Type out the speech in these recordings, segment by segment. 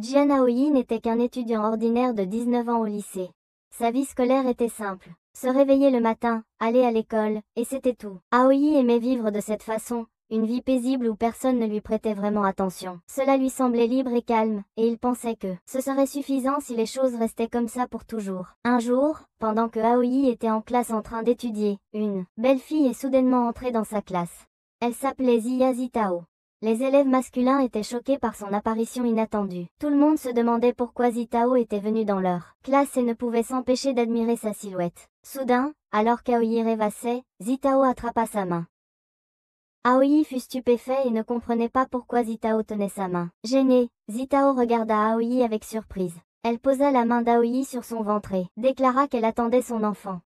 Jian Aoyi n'était qu'un étudiant ordinaire de 19 ans au lycée. Sa vie scolaire était simple. Se réveiller le matin, aller à l'école, et c'était tout. Aoyi aimait vivre de cette façon, une vie paisible où personne ne lui prêtait vraiment attention. Cela lui semblait libre et calme, et il pensait que ce serait suffisant si les choses restaient comme ça pour toujours. Un jour, pendant que Aoyi était en classe en train d'étudier, une belle fille est soudainement entrée dans sa classe. Elle s'appelait Ziya Zitao. Les élèves masculins étaient choqués par son apparition inattendue. Tout le monde se demandait pourquoi Zitao était venue dans leur classe et ne pouvait s'empêcher d'admirer sa silhouette. Soudain, alors qu'Aoyi rêvassait, Zitao attrapa sa main. Aoyi fut stupéfait et ne comprenait pas pourquoi Zitao tenait sa main. Gênée, Zitao regarda Aoyi avec surprise. Elle posa la main d'Aoyi sur son ventre et déclara qu'elle attendait son enfant.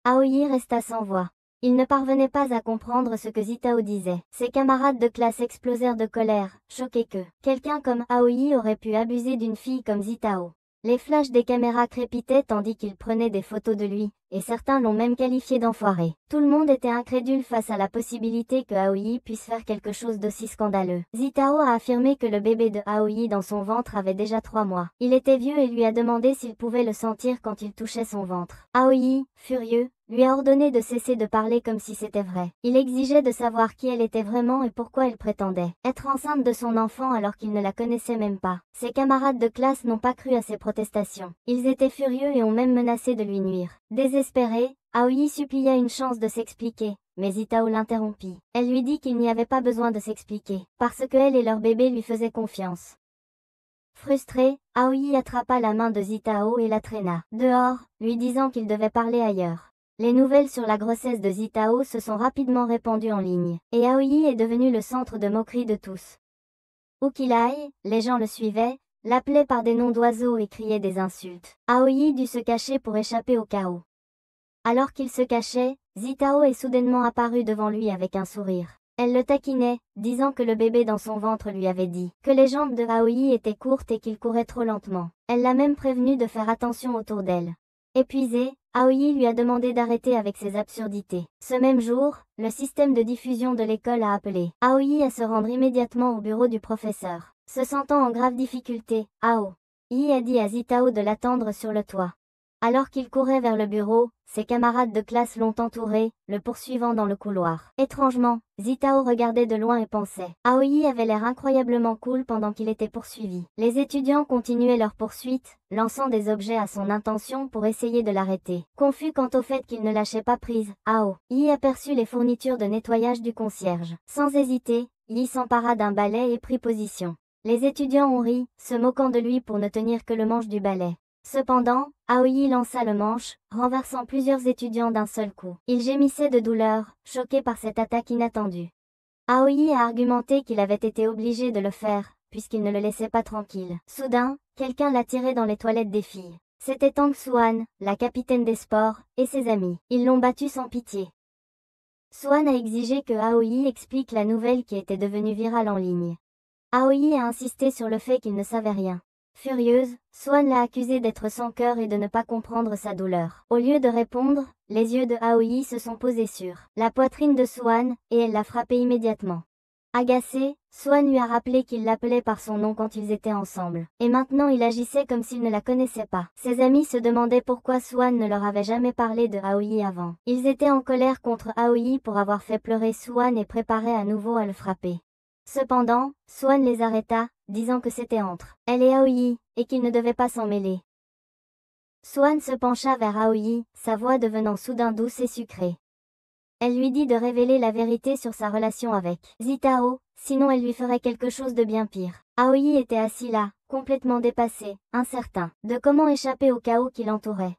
Aoyi resta sans voix. Il ne parvenait pas à comprendre ce que Zitao disait. Ses camarades de classe explosèrent de colère, choqués que quelqu'un comme Aoyi aurait pu abuser d'une fille comme Zitao. Les flashs des caméras crépitaient tandis qu'ils prenaient des photos de lui, et certains l'ont même qualifié d'enfoiré. Tout le monde était incrédule face à la possibilité que Aoyi puisse faire quelque chose d'aussi scandaleux. Zitao a affirmé que le bébé de Aoyi dans son ventre avait déjà 3 mois. Il était vieux et lui a demandé s'il pouvait le sentir quand il touchait son ventre. Aoyi, furieux, lui a ordonné de cesser de parler comme si c'était vrai. Il exigeait de savoir qui elle était vraiment et pourquoi elle prétendait être enceinte de son enfant alors qu'il ne la connaissait même pas. Ses camarades de classe n'ont pas cru à ses protestations. Ils étaient furieux et ont même menacé de lui nuire. Désespérée, Aoyi supplia une chance de s'expliquer, mais Zitao l'interrompit. Elle lui dit qu'il n'y avait pas besoin de s'expliquer, parce que elle et leur bébé lui faisaient confiance. Frustrée, Aoyi attrapa la main de Zitao et la traîna dehors, lui disant qu'il devait parler ailleurs. Les nouvelles sur la grossesse de Zitao se sont rapidement répandues en ligne, et Aoyi est devenu le centre de moquerie de tous. Où qu'il aille, les gens le suivaient, l'appelaient par des noms d'oiseaux et criaient des insultes. Aoyi dut se cacher pour échapper au chaos. Alors qu'il se cachait, Zitao est soudainement apparue devant lui avec un sourire. Elle le taquinait, disant que le bébé dans son ventre lui avait dit que les jambes de Aoyi étaient courtes et qu'il courait trop lentement. Elle l'a même prévenu de faire attention autour d'elle. Épuisée, Aoyi lui a demandé d'arrêter avec ses absurdités. Ce même jour, le système de diffusion de l'école a appelé Aoyi à se rendre immédiatement au bureau du professeur. Se sentant en grave difficulté, Aoyi a dit à Zitao de l'attendre sur le toit. Alors qu'il courait vers le bureau, ses camarades de classe l'ont entouré, le poursuivant dans le couloir. Étrangement, Zitao regardait de loin et pensait. Aoyi avait l'air incroyablement cool pendant qu'il était poursuivi. Les étudiants continuaient leur poursuite, lançant des objets à son intention pour essayer de l'arrêter. Confus quant au fait qu'il ne lâchait pas prise, Aoyi aperçut les fournitures de nettoyage du concierge. Sans hésiter, Yi s'empara d'un balai et prit position. Les étudiants ont ri, se moquant de lui pour ne tenir que le manche du balai. Cependant, Aoyi lança le manche, renversant plusieurs étudiants d'un seul coup. Ils gémissaient de douleur, choqués par cette attaque inattendue. Aoyi a argumenté qu'il avait été obligé de le faire, puisqu'il ne le laissait pas tranquille. Soudain, quelqu'un l'a tiré dans les toilettes des filles. C'était Tang Xuan, la capitaine des sports, et ses amis. Ils l'ont battu sans pitié. Xuan a exigé que Aoyi explique la nouvelle qui était devenue virale en ligne. Aoyi a insisté sur le fait qu'il ne savait rien. Furieuse, Xuan l'a accusé d'être sans cœur et de ne pas comprendre sa douleur. Au lieu de répondre, les yeux de Aoyi se sont posés sur la poitrine de Xuan, et elle l'a frappé immédiatement. Agacé, Xuan lui a rappelé qu'il l'appelait par son nom quand ils étaient ensemble. Et maintenant il agissait comme s'il ne la connaissait pas. Ses amis se demandaient pourquoi Xuan ne leur avait jamais parlé de Aoyi avant. Ils étaient en colère contre Aoyi pour avoir fait pleurer Xuan et préparaient à nouveau à le frapper. Cependant, Xuan les arrêta, disant que c'était entre elle et Aoyi, et qu'il ne devait pas s'en mêler. Xuan se pencha vers Aoyi, sa voix devenant soudain douce et sucrée. Elle lui dit de révéler la vérité sur sa relation avec Zitao, sinon elle lui ferait quelque chose de bien pire. Aoyi était assis là, complètement dépassé, incertain de comment échapper au chaos qui l'entourait.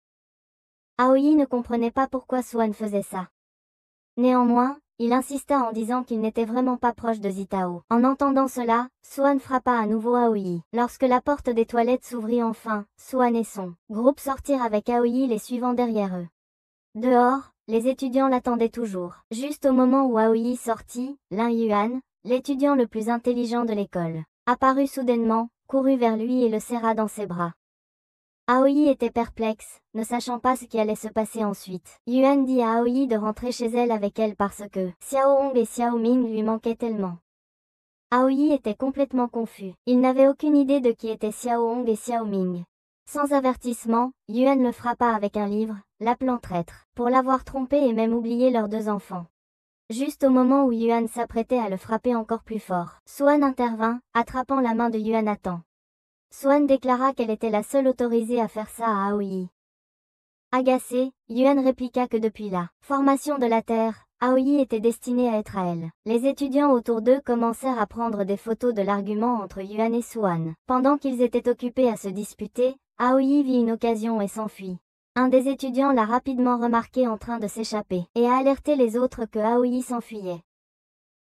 Aoyi ne comprenait pas pourquoi Xuan faisait ça. Néanmoins, il insista en disant qu'il n'était vraiment pas proche de Zitao. En entendant cela, Xuan frappa à nouveau Aoyi. Lorsque la porte des toilettes s'ouvrit enfin, Xuan et son groupe sortirent avec Aoyi les suivant derrière eux. Dehors, les étudiants l'attendaient toujours. Juste au moment où Aoyi sortit, Lin Yuan, l'étudiant le plus intelligent de l'école, apparut soudainement, courut vers lui et le serra dans ses bras. Aoyi était perplexe, ne sachant pas ce qui allait se passer ensuite. Yuan dit à Aoyi de rentrer chez elle avec elle parce que Xiao Hong et Xiao Ming lui manquaient tellement. Aoi était complètement confus. Il n'avait aucune idée de qui étaient Xiao Hong et Xiao Ming. Sans avertissement, Yuan le frappa avec un livre, l'appelant traître, pour l'avoir trompé et même oublié leurs 2 enfants. Juste au moment où Yuan s'apprêtait à le frapper encore plus fort, Xuan intervint, attrapant la main de Yuan à temps. Xuan déclara qu'elle était la seule autorisée à faire ça à Aoi. Agacé, Yuan répliqua que depuis la formation de la Terre, Aoi était destinée à être à elle. Les étudiants autour d'eux commencèrent à prendre des photos de l'argument entre Yuan et Xuan. Pendant qu'ils étaient occupés à se disputer, Aoi vit une occasion et s'enfuit. Un des étudiants l'a rapidement remarqué en train de s'échapper, et a alerté les autres que Aoi s'enfuyait.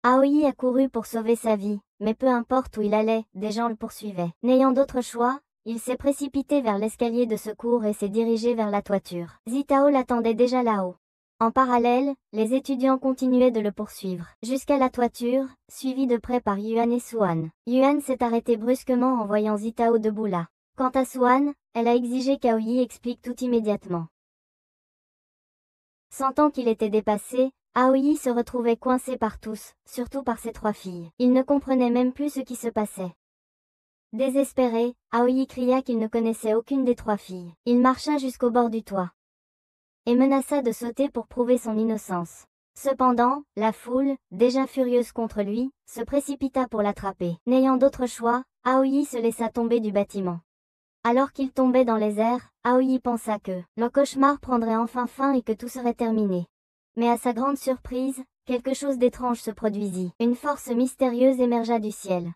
Aoi accourut pour sauver sa vie, mais peu importe où il allait, des gens le poursuivaient. N'ayant d'autre choix, il s'est précipité vers l'escalier de secours et s'est dirigé vers la toiture. Zitao l'attendait déjà là-haut. En parallèle, les étudiants continuaient de le poursuivre, jusqu'à la toiture, suivis de près par Yuan et Xuan. Yuan s'est arrêté brusquement en voyant Zitao debout là. Quant à Xuan, elle a exigé qu'Aoi explique tout immédiatement. Sentant qu'il était dépassé, Aoi se retrouvait coincé par tous, surtout par ses 3 filles. Il ne comprenait même plus ce qui se passait. Désespéré, Aoi cria qu'il ne connaissait aucune des 3 filles. Il marcha jusqu'au bord du toit et menaça de sauter pour prouver son innocence. Cependant, la foule, déjà furieuse contre lui, se précipita pour l'attraper. N'ayant d'autre choix, Aoi se laissa tomber du bâtiment. Alors qu'il tombait dans les airs, Aoi pensa que le cauchemar prendrait enfin fin et que tout serait terminé. Mais à sa grande surprise, quelque chose d'étrange se produisit. Une force mystérieuse émergea du ciel.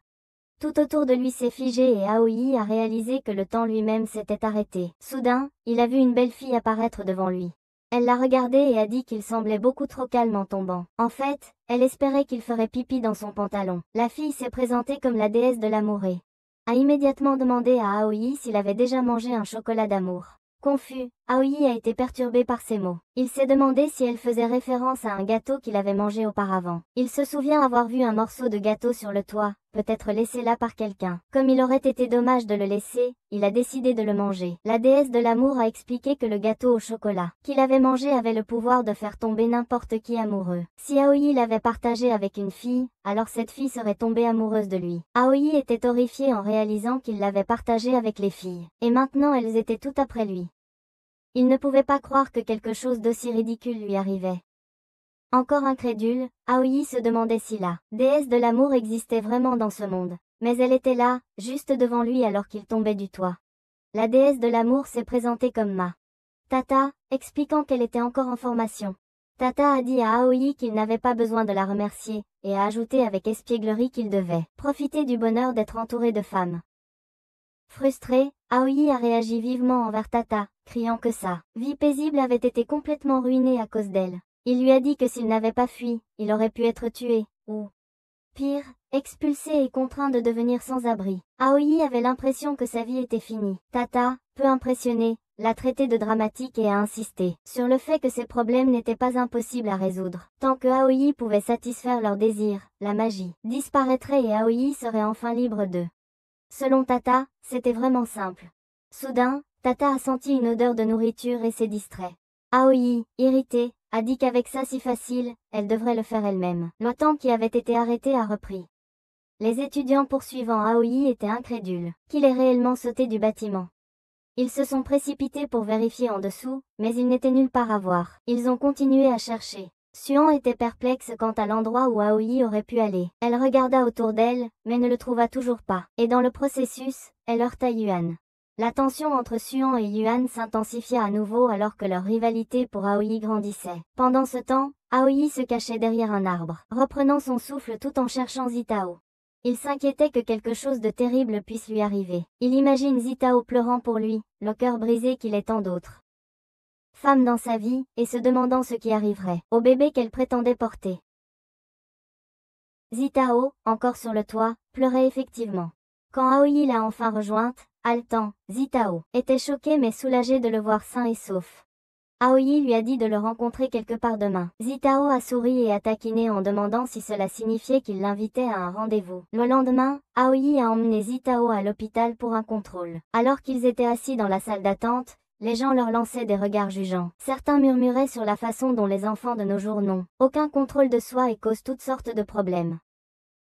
Tout autour de lui s'est figé et Aoi a réalisé que le temps lui-même s'était arrêté. Soudain, il a vu une belle fille apparaître devant lui. Elle l'a regardé et a dit qu'il semblait beaucoup trop calme en tombant. En fait, elle espérait qu'il ferait pipi dans son pantalon. La fille s'est présentée comme la déesse de l'amour et a immédiatement demandé à Aoi s'il avait déjà mangé un chocolat d'amour. Confus, Aoi a été perturbé par ces mots. Il s'est demandé si elle faisait référence à un gâteau qu'il avait mangé auparavant. Il se souvient avoir vu un morceau de gâteau sur le toit, peut-être laissé là par quelqu'un. Comme il aurait été dommage de le laisser, il a décidé de le manger. La déesse de l'amour a expliqué que le gâteau au chocolat qu'il avait mangé avait le pouvoir de faire tomber n'importe qui amoureux. Si Aoi l'avait partagé avec une fille, alors cette fille serait tombée amoureuse de lui. Aoi était horrifiée en réalisant qu'il l'avait partagé avec les filles. Et maintenant elles étaient toutes après lui. Il ne pouvait pas croire que quelque chose d'aussi ridicule lui arrivait. Encore incrédule, Aoi se demandait si la déesse de l'amour existait vraiment dans ce monde. Mais elle était là, juste devant lui alors qu'il tombait du toit. La déesse de l'amour s'est présentée comme Ma Tata, expliquant qu'elle était encore en formation. Tata a dit à Aoi qu'il n'avait pas besoin de la remercier, et a ajouté avec espièglerie qu'il devait profiter du bonheur d'être entouré de femmes. Frustré, Aoi a réagi vivement envers Tata, criant que sa vie paisible avait été complètement ruinée à cause d'elle. Il lui a dit que s'il n'avait pas fui, il aurait pu être tué, ou pire, expulsé et contraint de devenir sans abri. Aoi avait l'impression que sa vie était finie. Tata, peu impressionné, l'a traité de dramatique et a insisté sur le fait que ses problèmes n'étaient pas impossibles à résoudre. Tant que Aoi pouvait satisfaire leurs désirs, la magie disparaîtrait et Aoi serait enfin libre d'eux. Selon Tata, c'était vraiment simple. Soudain, Tata a senti une odeur de nourriture et s'est distrait. Aoi, irritée, a dit qu'avec ça si facile, elle devrait le faire elle-même. Le temps qui avait été arrêté a repris. Les étudiants poursuivant Aoi étaient incrédules qu'il ait réellement sauté du bâtiment. Ils se sont précipités pour vérifier en dessous, mais il n'était nulle part à voir. Ils ont continué à chercher. Xuan était perplexe quant à l'endroit où Aoi aurait pu aller. Elle regarda autour d'elle, mais ne le trouva toujours pas. Et dans le processus, elle heurta Yuan. La tension entre Xuan et Yuan s'intensifia à nouveau alors que leur rivalité pour Aoi grandissait. Pendant ce temps, Aoi se cachait derrière un arbre, reprenant son souffle tout en cherchant Zitao. Il s'inquiétait que quelque chose de terrible puisse lui arriver. Il imagine Zitao pleurant pour lui, le cœur brisé qu'il est tant d'autres femmes dans sa vie, et se demandant ce qui arriverait au bébé qu'elle prétendait porter. Zitao, encore sur le toit, pleurait effectivement. Quand Aoi l'a enfin rejointe, haletant, Zitao était choquée mais soulagée de le voir sain et sauf. Aoi lui a dit de le rencontrer quelque part demain. Zitao a souri et a taquiné en demandant si cela signifiait qu'il l'invitait à un rendez-vous. Le lendemain, Aoi a emmené Zitao à l'hôpital pour un contrôle. Alors qu'ils étaient assis dans la salle d'attente, les gens leur lançaient des regards jugeants. Certains murmuraient sur la façon dont les enfants de nos jours n'ont aucun contrôle de soi et causent toutes sortes de problèmes.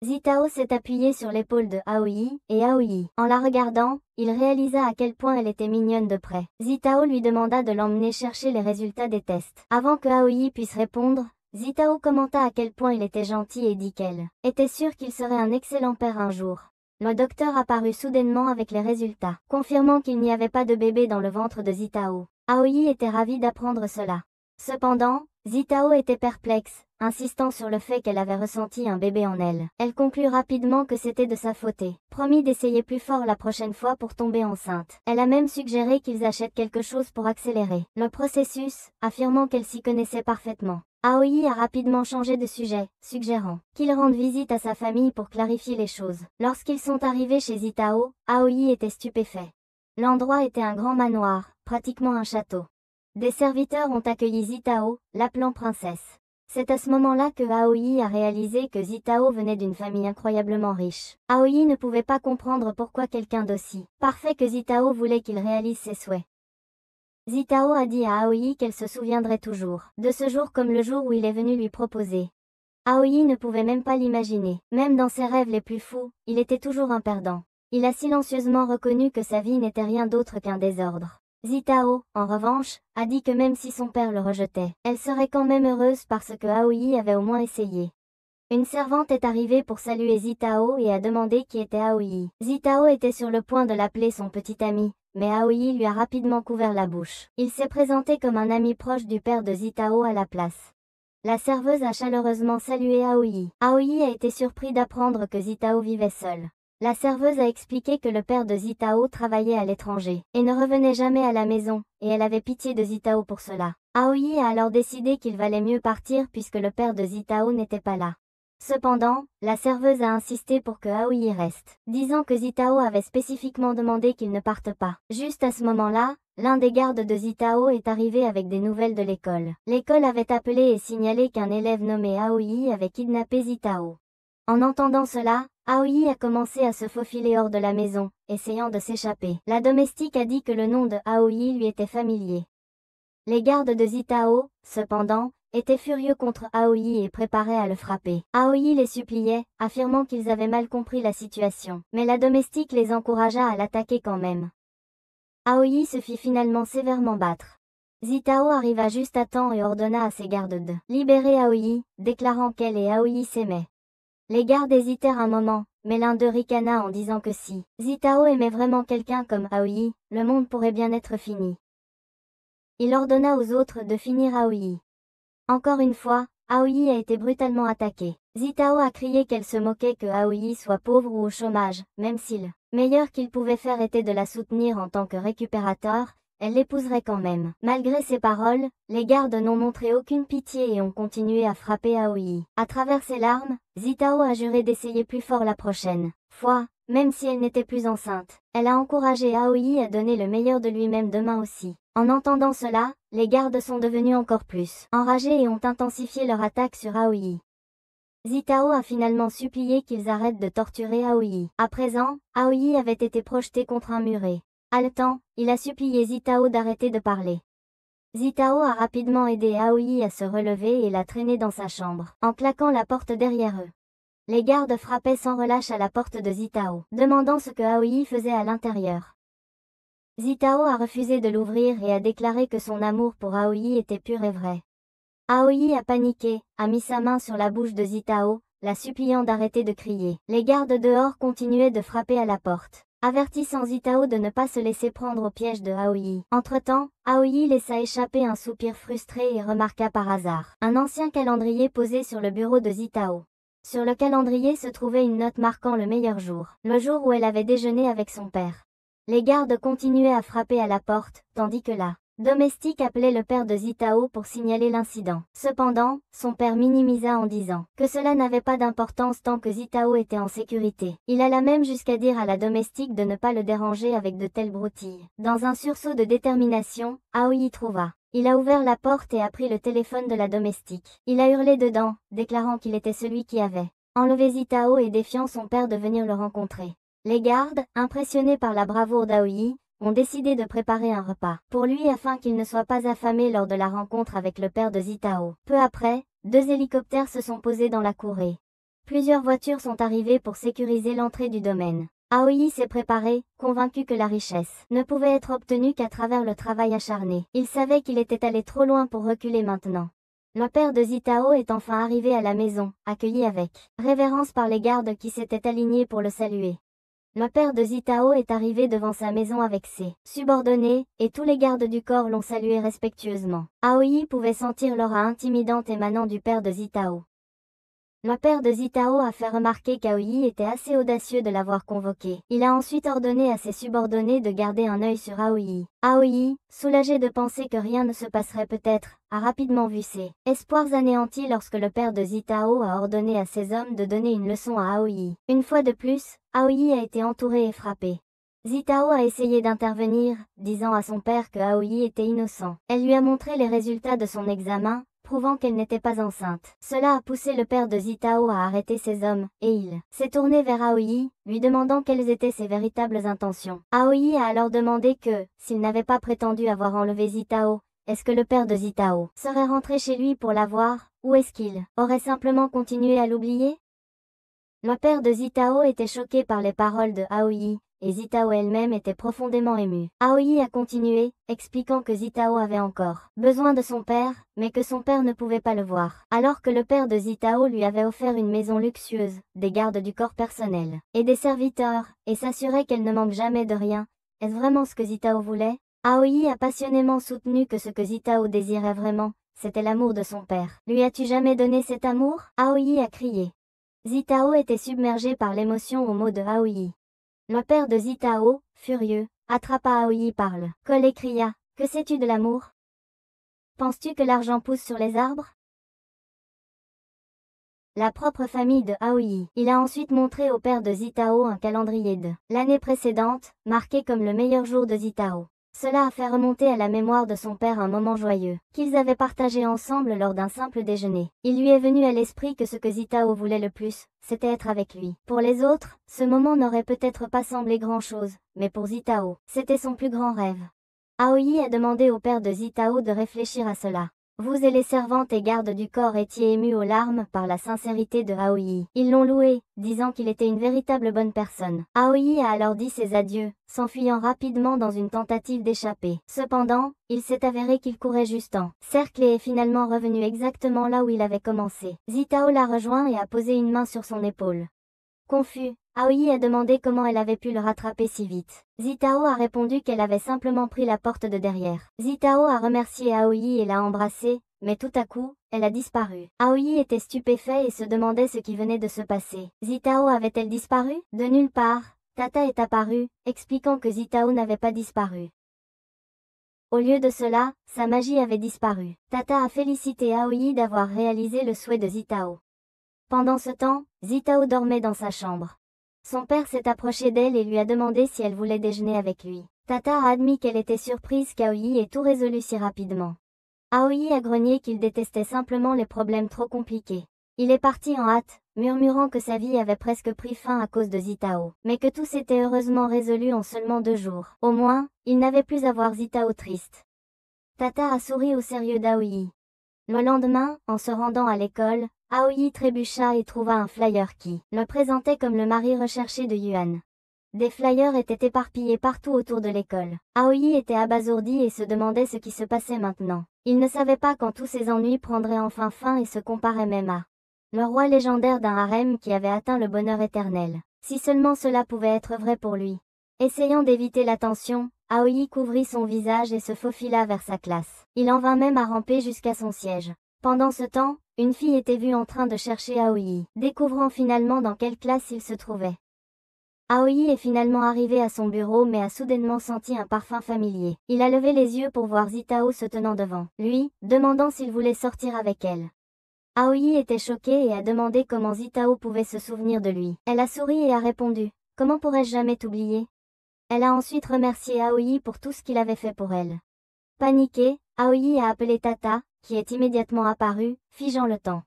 Zitao s'est appuyé sur l'épaule de Aoi, et Aoi, en la regardant, il réalisa à quel point elle était mignonne de près. Zitao lui demanda de l'emmener chercher les résultats des tests. Avant que Aoi puisse répondre, Zitao commenta à quel point il était gentil et dit qu'elle était sûre qu'il serait un excellent père un jour. Le docteur apparut soudainement avec les résultats, confirmant qu'il n'y avait pas de bébé dans le ventre de Zitao. Aoi était ravie d'apprendre cela. Cependant, Zitao était perplexe, insistant sur le fait qu'elle avait ressenti un bébé en elle. Elle conclut rapidement que c'était de sa faute et promit d'essayer plus fort la prochaine fois pour tomber enceinte. Elle a même suggéré qu'ils achètent quelque chose pour accélérer le processus, affirmant qu'elle s'y connaissait parfaitement. Aoi a rapidement changé de sujet, suggérant qu'il rende visite à sa famille pour clarifier les choses. Lorsqu'ils sont arrivés chez Zitao, Aoi était stupéfait. L'endroit était un grand manoir, pratiquement un château. Des serviteurs ont accueilli Zitao, l'appelant princesse. C'est à ce moment-là que Aoi a réalisé que Zitao venait d'une famille incroyablement riche. Aoi ne pouvait pas comprendre pourquoi quelqu'un d'aussi parfait que Zitao voulait qu'il réalise ses souhaits. Zitao a dit à Aoi qu'elle se souviendrait toujours de ce jour comme le jour où il est venu lui proposer. Aoi ne pouvait même pas l'imaginer. Même dans ses rêves les plus fous, il était toujours un perdant. Il a silencieusement reconnu que sa vie n'était rien d'autre qu'un désordre. Zitao, en revanche, a dit que même si son père le rejetait, elle serait quand même heureuse parce que Aoi avait au moins essayé. Une servante est arrivée pour saluer Zitao et a demandé qui était Aoi. Zitao était sur le point de l'appeler son petit ami, mais Aoi lui a rapidement couvert la bouche. Il s'est présenté comme un ami proche du père de Zitao à la place. La serveuse a chaleureusement salué Aoi. Aoi a été surpris d'apprendre que Zitao vivait seul. La serveuse a expliqué que le père de Zitao travaillait à l'étranger et ne revenait jamais à la maison, et elle avait pitié de Zitao pour cela. Aoi a alors décidé qu'il valait mieux partir puisque le père de Zitao n'était pas là. Cependant, la serveuse a insisté pour que Aoi reste, disant que Zitao avait spécifiquement demandé qu'il ne parte pas. Juste à ce moment-là, l'un des gardes de Zitao est arrivé avec des nouvelles de l'école. L'école avait appelé et signalé qu'un élève nommé Aoi avait kidnappé Zitao. En entendant cela, Aoi a commencé à se faufiler hors de la maison, essayant de s'échapper. La domestique a dit que le nom de Aoi lui était familier. Les gardes de Zitao, cependant, étaient furieux contre Aoi et préparaient à le frapper. Aoi les suppliait, affirmant qu'ils avaient mal compris la situation, mais la domestique les encouragea à l'attaquer quand même. Aoi se fit finalement sévèrement battre. Zitao arriva juste à temps et ordonna à ses gardes de libérer Aoi, déclarant qu'elle et Aoi s'aimaient. Les gardes hésitèrent un moment, mais l'un d'eux ricana en disant que si Zitao aimait vraiment quelqu'un comme Aoi, le monde pourrait bien être fini. Il ordonna aux autres de finir Aoi. Encore une fois, Aoi a été brutalement attaquée. Zitao a crié qu'elle se moquait que Aoi soit pauvre ou au chômage, même si le meilleur qu'il pouvait faire était de la soutenir en tant que récupérateur, elle l'épouserait quand même. Malgré ces paroles, les gardes n'ont montré aucune pitié et ont continué à frapper Aoi. À travers ses larmes, Zitao a juré d'essayer plus fort la prochaine fois, même si elle n'était plus enceinte. Elle a encouragé Aoi à donner le meilleur de lui-même demain aussi. En entendant cela, les gardes sont devenus encore plus enragés et ont intensifié leur attaque sur Aoi. Zitao a finalement supplié qu'ils arrêtent de torturer Aoi. À présent, Aoi avait été projetée contre un muret. Haletant, il a supplié Zitao d'arrêter de parler. Zitao a rapidement aidé Aoi à se relever et l'a traînée dans sa chambre, en claquant la porte derrière eux. Les gardes frappaient sans relâche à la porte de Zitao, demandant ce que Aoi faisait à l'intérieur. Zitao a refusé de l'ouvrir et a déclaré que son amour pour Aoi était pur et vrai. Aoi a paniqué, a mis sa main sur la bouche de Zitao, la suppliant d'arrêter de crier. Les gardes dehors continuaient de frapper à la porte, avertissant Zitao de ne pas se laisser prendre au piège de Aoi. Entre-temps, Aoi laissa échapper un soupir frustré et remarqua par hasard un ancien calendrier posé sur le bureau de Zitao. Sur le calendrier se trouvait une note marquant le meilleur jour, le jour où elle avait déjeuné avec son père. Les gardes continuaient à frapper à la porte, tandis que la domestique appelait le père de Zitao pour signaler l'incident. Cependant, son père minimisa en disant que cela n'avait pas d'importance tant que Zitao était en sécurité. Il alla même jusqu'à dire à la domestique de ne pas le déranger avec de telles broutilles. Dans un sursaut de détermination, Aoi trouva. Il a ouvert la porte et a pris le téléphone de la domestique. Il a hurlé dedans, déclarant qu'il était celui qui avait enlevé Zitao et défiant son père de venir le rencontrer. Les gardes, impressionnés par la bravoure d'Aoi, ont décidé de préparer un repas pour lui afin qu'il ne soit pas affamé lors de la rencontre avec le père de Zitao. Peu après, 2 hélicoptères se sont posés dans la cour et Plusieurs voitures sont arrivées pour sécuriser l'entrée du domaine. Aoi s'est préparé, convaincu que la richesse ne pouvait être obtenue qu'à travers le travail acharné. Il savait qu'il était allé trop loin pour reculer maintenant. Le père de Zitao est enfin arrivé à la maison, accueilli avec révérence par les gardes qui s'étaient alignés pour le saluer. Le père de Zitao est arrivé devant sa maison avec ses subordonnés, et tous les gardes du corps l'ont salué respectueusement. Aoi pouvait sentir l'aura intimidante émanant du père de Zitao. Le père de Zitao a fait remarquer qu'Aoi était assez audacieux de l'avoir convoqué. Il a ensuite ordonné à ses subordonnés de garder un œil sur Aoi. Aoi, soulagé de penser que rien ne se passerait peut-être, a rapidement vu ses espoirs anéantis lorsque le père de Zitao a ordonné à ses hommes de donner une leçon à Aoi. Une fois de plus, Aoi a été entouré et frappé. Zitao a essayé d'intervenir, disant à son père que Aoi était innocent. Elle lui a montré les résultats de son examen, prouvant qu'elle n'était pas enceinte. Cela a poussé le père de Zitao à arrêter ses hommes, et il s'est tourné vers Aoi, lui demandant quelles étaient ses véritables intentions. Aoi a alors demandé que, s'il n'avait pas prétendu avoir enlevé Zitao, est-ce que le père de Zitao serait rentré chez lui pour la voir, ou est-ce qu'il aurait simplement continué à l'oublier? Le père de Zitao était choqué par les paroles de Aoi, et Zitao elle-même était profondément émue. Aoi a continué, expliquant que Zitao avait encore besoin de son père, mais que son père ne pouvait pas le voir. Alors que le père de Zitao lui avait offert une maison luxueuse, des gardes du corps personnel, et des serviteurs, et s'assurait qu'elle ne manque jamais de rien. Est-ce vraiment ce que Zitao voulait? Aoi a passionnément soutenu que ce que Zitao désirait vraiment, c'était l'amour de son père. Lui as-tu jamais donné cet amour? Aoi a crié. Zitao était submergé par l'émotion aux mots de Aoi. Le père de Zitao, furieux, attrapa Aoi par le col et cria « Que sais-tu de l'amour? Penses-tu que l'argent pousse sur les arbres ?» La propre famille de Aoi. Il a ensuite montré au père de Zitao un calendrier de l'année précédente, marqué comme le meilleur jour de Zitao. Cela a fait remonter à la mémoire de son père un moment joyeux, qu'ils avaient partagé ensemble lors d'un simple déjeuner. Il lui est venu à l'esprit que ce que Zitao voulait le plus, c'était être avec lui. Pour les autres, ce moment n'aurait peut-être pas semblé grand-chose, mais pour Zitao, c'était son plus grand rêve. Aoi a demandé au père de Zitao de réfléchir à cela. Vous et les servantes et gardes du corps étiez émus aux larmes par la sincérité de Aoi. Ils l'ont loué, disant qu'il était une véritable bonne personne. Aoi a alors dit ses adieux, s'enfuyant rapidement dans une tentative d'échapper. Cependant, il s'est avéré qu'il courait juste en cercle et est finalement revenu exactement là où il avait commencé. Zitao l'a rejoint et a posé une main sur son épaule. Confus, Aoi a demandé comment elle avait pu le rattraper si vite. Zitao a répondu qu'elle avait simplement pris la porte de derrière. Zitao a remercié Aoi et l'a embrassée, mais tout à coup, elle a disparu. Aoi était stupéfait et se demandait ce qui venait de se passer. Zitao avait-elle disparu? De nulle part, Tata est apparue, expliquant que Zitao n'avait pas disparu. Au lieu de cela, sa magie avait disparu. Tata a félicité Aoi d'avoir réalisé le souhait de Zitao. Pendant ce temps, Zitao dormait dans sa chambre. Son père s'est approché d'elle et lui a demandé si elle voulait déjeuner avec lui. Tata a admis qu'elle était surprise qu'Aoi ait tout résolu si rapidement. Aoi a grogné qu'il détestait simplement les problèmes trop compliqués. Il est parti en hâte, murmurant que sa vie avait presque pris fin à cause de Zitao, mais que tout s'était heureusement résolu en seulement 2 jours. Au moins, il n'avait plus à voir Zitao triste. Tata a souri au sérieux d'Aoi. Le lendemain, en se rendant à l'école, Aoi trébucha et trouva un flyer qui le présentait comme le mari recherché de Yuan. Des flyers étaient éparpillés partout autour de l'école. Aoi était abasourdi et se demandait ce qui se passait maintenant. Il ne savait pas quand tous ses ennuis prendraient enfin fin et se comparait même à le roi légendaire d'un harem qui avait atteint le bonheur éternel. Si seulement cela pouvait être vrai pour lui. Essayant d'éviter l'attention, Aoi couvrit son visage et se faufila vers sa classe. Il en vint même à ramper jusqu'à son siège. Pendant ce temps, une fille était vue en train de chercher Aoi, découvrant finalement dans quelle classe il se trouvait. Aoi est finalement arrivé à son bureau mais a soudainement senti un parfum familier. Il a levé les yeux pour voir Zitao se tenant devant lui, demandant s'il voulait sortir avec elle. Aoi était choquée et a demandé comment Zitao pouvait se souvenir de lui. Elle a souri et a répondu « Comment pourrais-je jamais t'oublier ?» Elle a ensuite remercié Aoi pour tout ce qu'il avait fait pour elle. Paniquée, Aoi a appelé Tata, qui est immédiatement apparue, figeant le temps.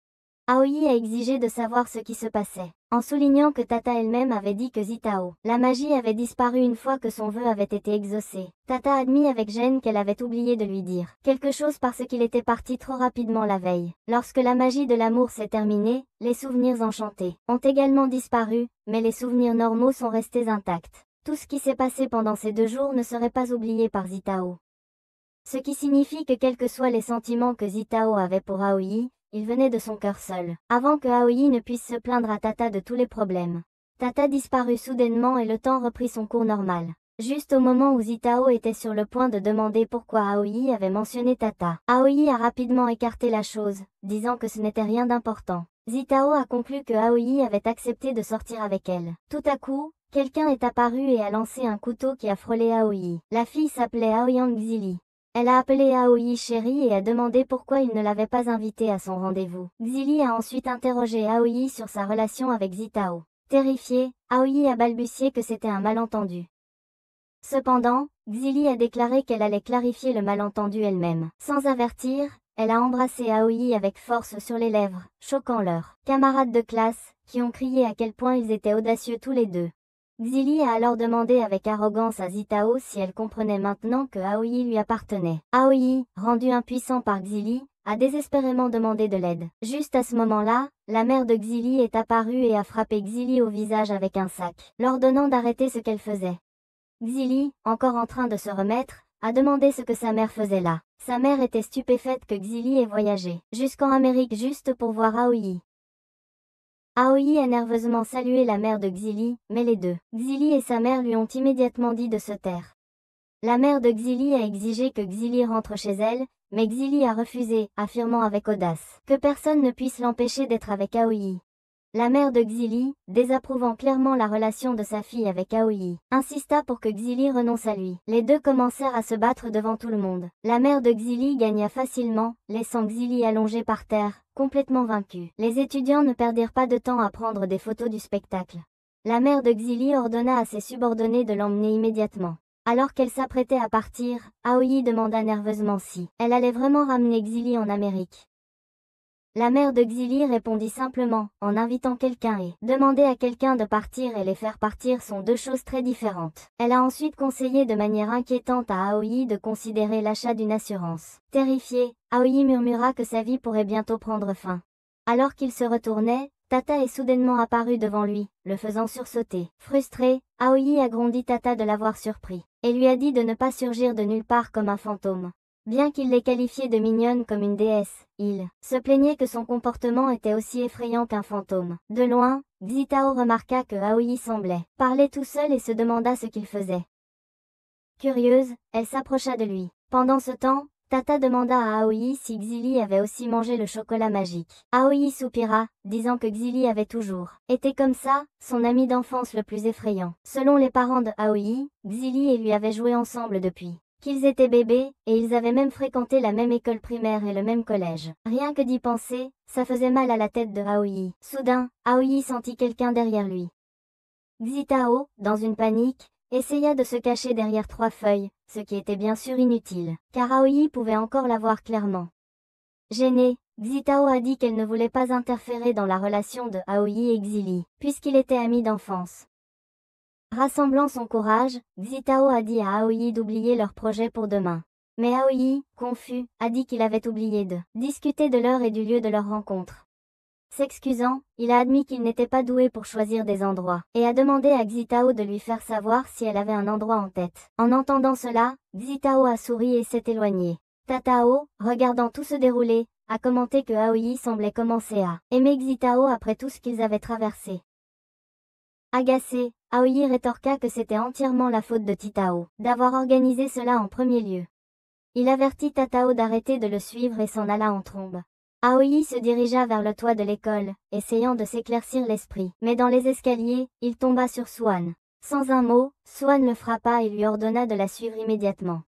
Aoi a exigé de savoir ce qui se passait. en soulignant que Tata elle-même avait dit que Zitao, la magie avait disparu une fois que son vœu avait été exaucé. Tata admit avec gêne qu'elle avait oublié de lui dire quelque chose parce qu'il était parti trop rapidement la veille. Lorsque la magie de l'amour s'est terminée, les souvenirs enchantés ont également disparu, mais les souvenirs normaux sont restés intacts. Tout ce qui s'est passé pendant ces 2 jours ne serait pas oublié par Zitao. Ce qui signifie que quels que soient les sentiments que Zitao avait pour Aoi, il venait de son cœur seul. Avant que Aoi ne puisse se plaindre à Tata de tous les problèmes. Tata disparut soudainement et le temps reprit son cours normal. Juste au moment où Zitao était sur le point de demander pourquoi Aoi avait mentionné Tata. Aoi a rapidement écarté la chose, disant que ce n'était rien d'important. Zitao a conclu que Aoi avait accepté de sortir avec elle. Tout à coup, quelqu'un est apparu et a lancé un couteau qui a frôlé Aoi. La fille s'appelait Aoyang Xili. Elle a appelé Aoi chérie et a demandé pourquoi il ne l'avait pas invitée à son rendez-vous. Xili a ensuite interrogé Aoi sur sa relation avec Zitao. Terrifiée, Aoi a balbutié que c'était un malentendu. Cependant, Xili a déclaré qu'elle allait clarifier le malentendu elle-même. Sans avertir, elle a embrassé Aoi avec force sur les lèvres, choquant leurs camarades de classe, qui ont crié à quel point ils étaient audacieux tous les deux. Xili a alors demandé avec arrogance à Zitao si elle comprenait maintenant que Aoi lui appartenait. Aoi, rendu impuissant par Xili, a désespérément demandé de l'aide. Juste à ce moment-là, la mère de Xili est apparue et a frappé Xili au visage avec un sac, l'ordonnant d'arrêter ce qu'elle faisait. Xili, encore en train de se remettre, a demandé ce que sa mère faisait là. Sa mère était stupéfaite que Xili ait voyagé jusqu'en Amérique juste pour voir Aoi. Aoi a nerveusement salué la mère de Xili, mais les deux, Xili et sa mère lui ont immédiatement dit de se taire. La mère de Xili a exigé que Xili rentre chez elle, mais Xili a refusé, affirmant avec audace que personne ne puisse l'empêcher d'être avec Aoi. La mère de Xili, désapprouvant clairement la relation de sa fille avec Aoi, insista pour que Xili renonce à lui. Les deux commencèrent à se battre devant tout le monde. La mère de Xili gagna facilement, laissant Xili allongé par terre, complètement vaincue. Les étudiants ne perdirent pas de temps à prendre des photos du spectacle. La mère de Xili ordonna à ses subordonnés de l'emmener immédiatement. Alors qu'elle s'apprêtait à partir, Aoi demanda nerveusement si elle allait vraiment ramener Xili en Amérique. La mère de Xili répondit simplement, en invitant quelqu'un et demander à quelqu'un de partir et les faire partir sont 2 choses très différentes. Elle a ensuite conseillé de manière inquiétante à Aoi de considérer l'achat d'une assurance. Terrifiée, Aoi murmura que sa vie pourrait bientôt prendre fin. Alors qu'il se retournait, Tata est soudainement apparue devant lui, le faisant sursauter. Frustré, Aoi a grandi Tata de l'avoir surpris, et lui a dit de ne pas surgir de nulle part comme un fantôme. Bien qu'il l'ait qualifiée de mignonne comme une déesse, il se plaignait que son comportement était aussi effrayant qu'un fantôme. De loin, Zitao remarqua que Aoi semblait parler tout seul et se demanda ce qu'il faisait. Curieuse, elle s'approcha de lui. Pendant ce temps, Tata demanda à Aoi si Xili avait aussi mangé le chocolat magique. Aoi soupira, disant que Xili avait toujours été comme ça, son ami d'enfance le plus effrayant. Selon les parents de Aoi, Xili et lui avaient joué ensemble depuis qu'ils étaient bébés, et ils avaient même fréquenté la même école primaire et le même collège. Rien que d'y penser, ça faisait mal à la tête de Aoi. Soudain, Aoi sentit quelqu'un derrière lui. Zitao, dans une panique, essaya de se cacher derrière 3 feuilles, ce qui était bien sûr inutile, car Aoi pouvait encore la voir clairement. Gênée, Zitao a dit qu'elle ne voulait pas interférer dans la relation de Aoi et Xili, puisqu'il était ami d'enfance. Rassemblant son courage, Zitao a dit à Aoi d'oublier leur projet pour demain. Mais Aoi, confus, a dit qu'il avait oublié de discuter de l'heure et du lieu de leur rencontre. S'excusant, il a admis qu'il n'était pas doué pour choisir des endroits, et a demandé à Zitao de lui faire savoir si elle avait un endroit en tête. En entendant cela, Zitao a souri et s'est éloigné. Tatao, regardant tout se dérouler, a commenté que Aoi semblait commencer à aimer Zitao après tout ce qu'ils avaient traversé. Agacé, Aoi rétorqua que c'était entièrement la faute de Titao, d'avoir organisé cela en premier lieu. Il avertit Tatao d'arrêter de le suivre et s'en alla en trombe. Aoi se dirigea vers le toit de l'école, essayant de s'éclaircir l'esprit. Mais dans les escaliers, il tomba sur Swan. Sans un mot, Swan le frappa et lui ordonna de la suivre immédiatement.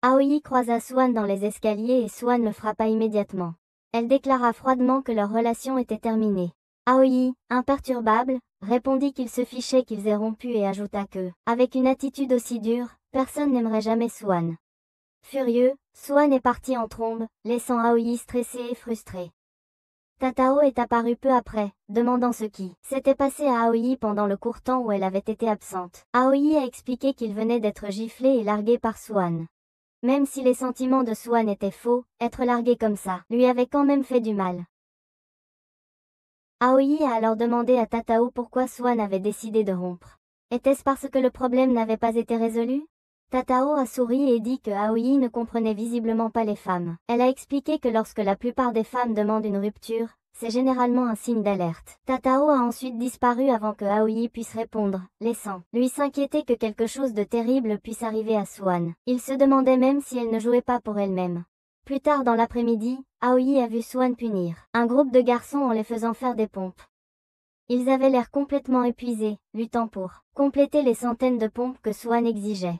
Aoi croisa Swan dans les escaliers et Swan le frappa immédiatement. Elle déclara froidement que leur relation était terminée. Aoi, imperturbable, répondit qu'il se fichait qu'ils aient rompu et ajouta que, avec une attitude aussi dure, personne n'aimerait jamais Swan. Furieux, Swan est parti en trombe, laissant Aoi stressée et frustrée. Tatao est apparu peu après, demandant ce qui s'était passé à Aoi pendant le court temps où elle avait été absente. Aoi a expliqué qu'il venait d'être giflé et largué par Swan. Même si les sentiments de Swan étaient faux, être largué comme ça lui avait quand même fait du mal. Aoi a alors demandé à Tatao pourquoi Swan avait décidé de rompre. Était-ce parce que le problème n'avait pas été résolu? Tatao a souri et dit que Aoi ne comprenait visiblement pas les femmes. Elle a expliqué que lorsque la plupart des femmes demandent une rupture, c'est généralement un signe d'alerte. Tatao a ensuite disparu avant que Aoi puisse répondre, laissant lui s'inquiéter que quelque chose de terrible puisse arriver à Swan. Il se demandait même si elle ne jouait pas pour elle-même. Plus tard dans l'après-midi, Aoi a vu Swan punir un groupe de garçons en les faisant faire des pompes. Ils avaient l'air complètement épuisés, luttant pour compléter les centaines de pompes que Swan exigeait.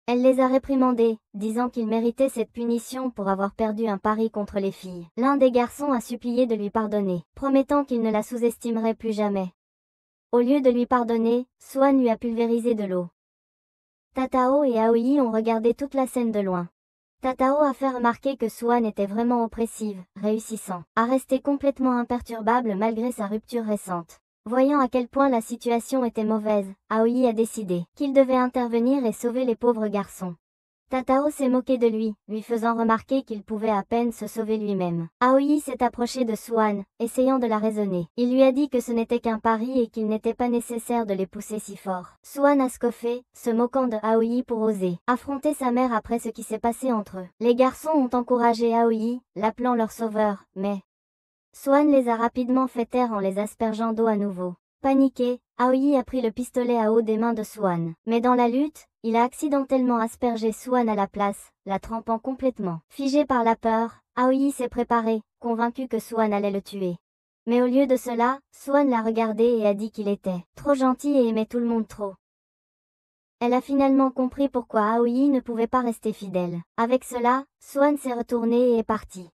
Elle les a réprimandés, disant qu'ils méritaient cette punition pour avoir perdu un pari contre les filles. L'un des garçons a supplié de lui pardonner, promettant qu'il ne la sous-estimerait plus jamais. Au lieu de lui pardonner, Swan lui a pulvérisé de l'eau. Tatao et Aoi ont regardé toute la scène de loin. Tatao a fait remarquer que Swan était vraiment oppressive, réussissant à rester complètement imperturbable malgré sa rupture récente. Voyant à quel point la situation était mauvaise, Aoi a décidé qu'il devait intervenir et sauver les pauvres garçons. Tatao s'est moqué de lui, lui faisant remarquer qu'il pouvait à peine se sauver lui-même. Aoi s'est approché de Swan, essayant de la raisonner. Il lui a dit que ce n'était qu'un pari et qu'il n'était pas nécessaire de les pousser si fort. Swan a scoffé, se moquant de Aoi pour oser affronter sa mère après ce qui s'est passé entre eux. Les garçons ont encouragé Aoi, l'appelant leur sauveur, mais Swan les a rapidement fait taire en les aspergeant d'eau à nouveau. Paniqué, Aoi a pris le pistolet à eau des mains de Swan. Mais dans la lutte, il a accidentellement aspergé Swan à la place, la trempant complètement. Figé par la peur, Aoi s'est préparé, convaincu que Swan allait le tuer. Mais au lieu de cela, Swan l'a regardé et a dit qu'il était trop gentil et aimait tout le monde trop. Elle a finalement compris pourquoi Aoi ne pouvait pas rester fidèle. Avec cela, Swan s'est retourné et est parti.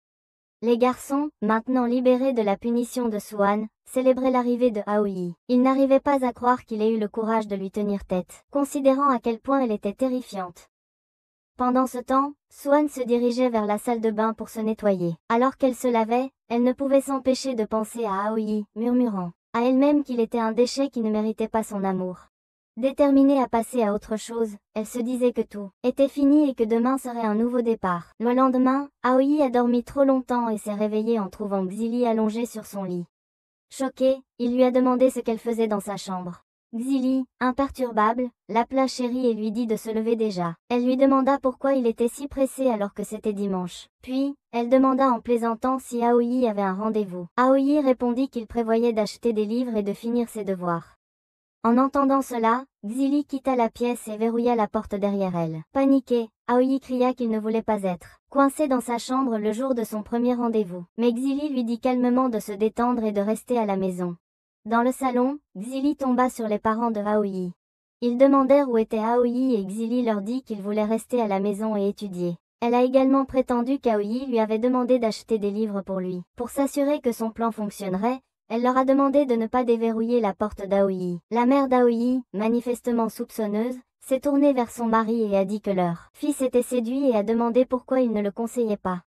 Les garçons, maintenant libérés de la punition de Swan, célébraient l'arrivée de Aoi. Ils n'arrivaient pas à croire qu'il ait eu le courage de lui tenir tête, considérant à quel point elle était terrifiante. Pendant ce temps, Swan se dirigeait vers la salle de bain pour se nettoyer. Alors qu'elle se lavait, elle ne pouvait s'empêcher de penser à Aoi, murmurant à elle-même qu'il était un déchet qui ne méritait pas son amour. Déterminée à passer à autre chose, elle se disait que tout était fini et que demain serait un nouveau départ. Le lendemain, Aoi a dormi trop longtemps et s'est réveillée en trouvant Xili allongée sur son lit. Choqué, il lui a demandé ce qu'elle faisait dans sa chambre. Xili, imperturbable, l'appela chérie et lui dit de se lever déjà. Elle lui demanda pourquoi il était si pressé alors que c'était dimanche. Puis, elle demanda en plaisantant si Aoi avait un rendez-vous. Aoi répondit qu'il prévoyait d'acheter des livres et de finir ses devoirs. En entendant cela, Xili quitta la pièce et verrouilla la porte derrière elle. Paniqué, Aoi cria qu'il ne voulait pas être coincé dans sa chambre le jour de son premier rendez-vous. Mais Xili lui dit calmement de se détendre et de rester à la maison. Dans le salon, Xili tomba sur les parents de Aoi. Ils demandèrent où était Aoi et Xili leur dit qu'il voulait rester à la maison et étudier. Elle a également prétendu qu'Aoi lui avait demandé d'acheter des livres pour lui. Pour s'assurer que son plan fonctionnerait, elle leur a demandé de ne pas déverrouiller la porte d'Aoi. La mère d'Aoi, manifestement soupçonneuse, s'est tournée vers son mari et a dit que leur fils était séduit et a demandé pourquoi il ne le conseillait pas.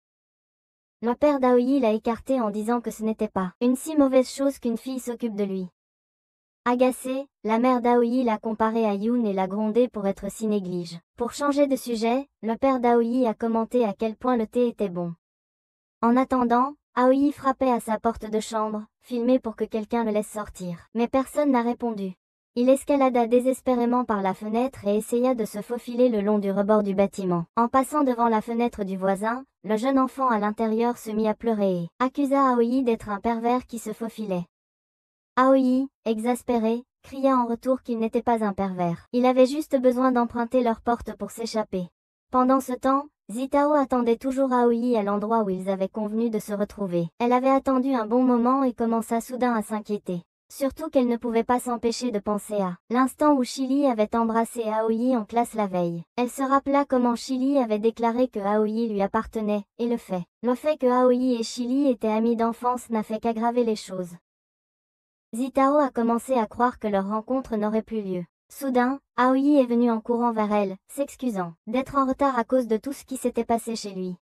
Le père d'Aoi l'a écarté en disant que ce n'était pas une si mauvaise chose qu'une fille s'occupe de lui. Agacée, la mère d'Aoi l'a comparé à Yoon et l'a grondé pour être si néglige. Pour changer de sujet, le père d'Aoi a commenté à quel point le thé était bon. En attendant, Aoi frappait à sa porte de chambre, filmé pour que quelqu'un le laisse sortir. Mais personne n'a répondu. Il escalada désespérément par la fenêtre et essaya de se faufiler le long du rebord du bâtiment. En passant devant la fenêtre du voisin, le jeune enfant à l'intérieur se mit à pleurer et accusa Aoi d'être un pervers qui se faufilait. Aoi, exaspéré, cria en retour qu'il n'était pas un pervers. Il avait juste besoin d'emprunter leur porte pour s'échapper. Pendant ce temps, Zitao attendait toujours Aoi à l'endroit où ils avaient convenu de se retrouver. Elle avait attendu un bon moment et commença soudain à s'inquiéter. Surtout qu'elle ne pouvait pas s'empêcher de penser à l'instant où Chili avait embrassé Aoi en classe la veille. Elle se rappela comment Chili avait déclaré que Aoi lui appartenait, et le fait que Aoi et Chili étaient amis d'enfance n'a fait qu'aggraver les choses. Zitao a commencé à croire que leur rencontre n'aurait plus lieu. Soudain, Aoi est venue en courant vers elle, s'excusant d'être en retard à cause de tout ce qui s'était passé chez lui.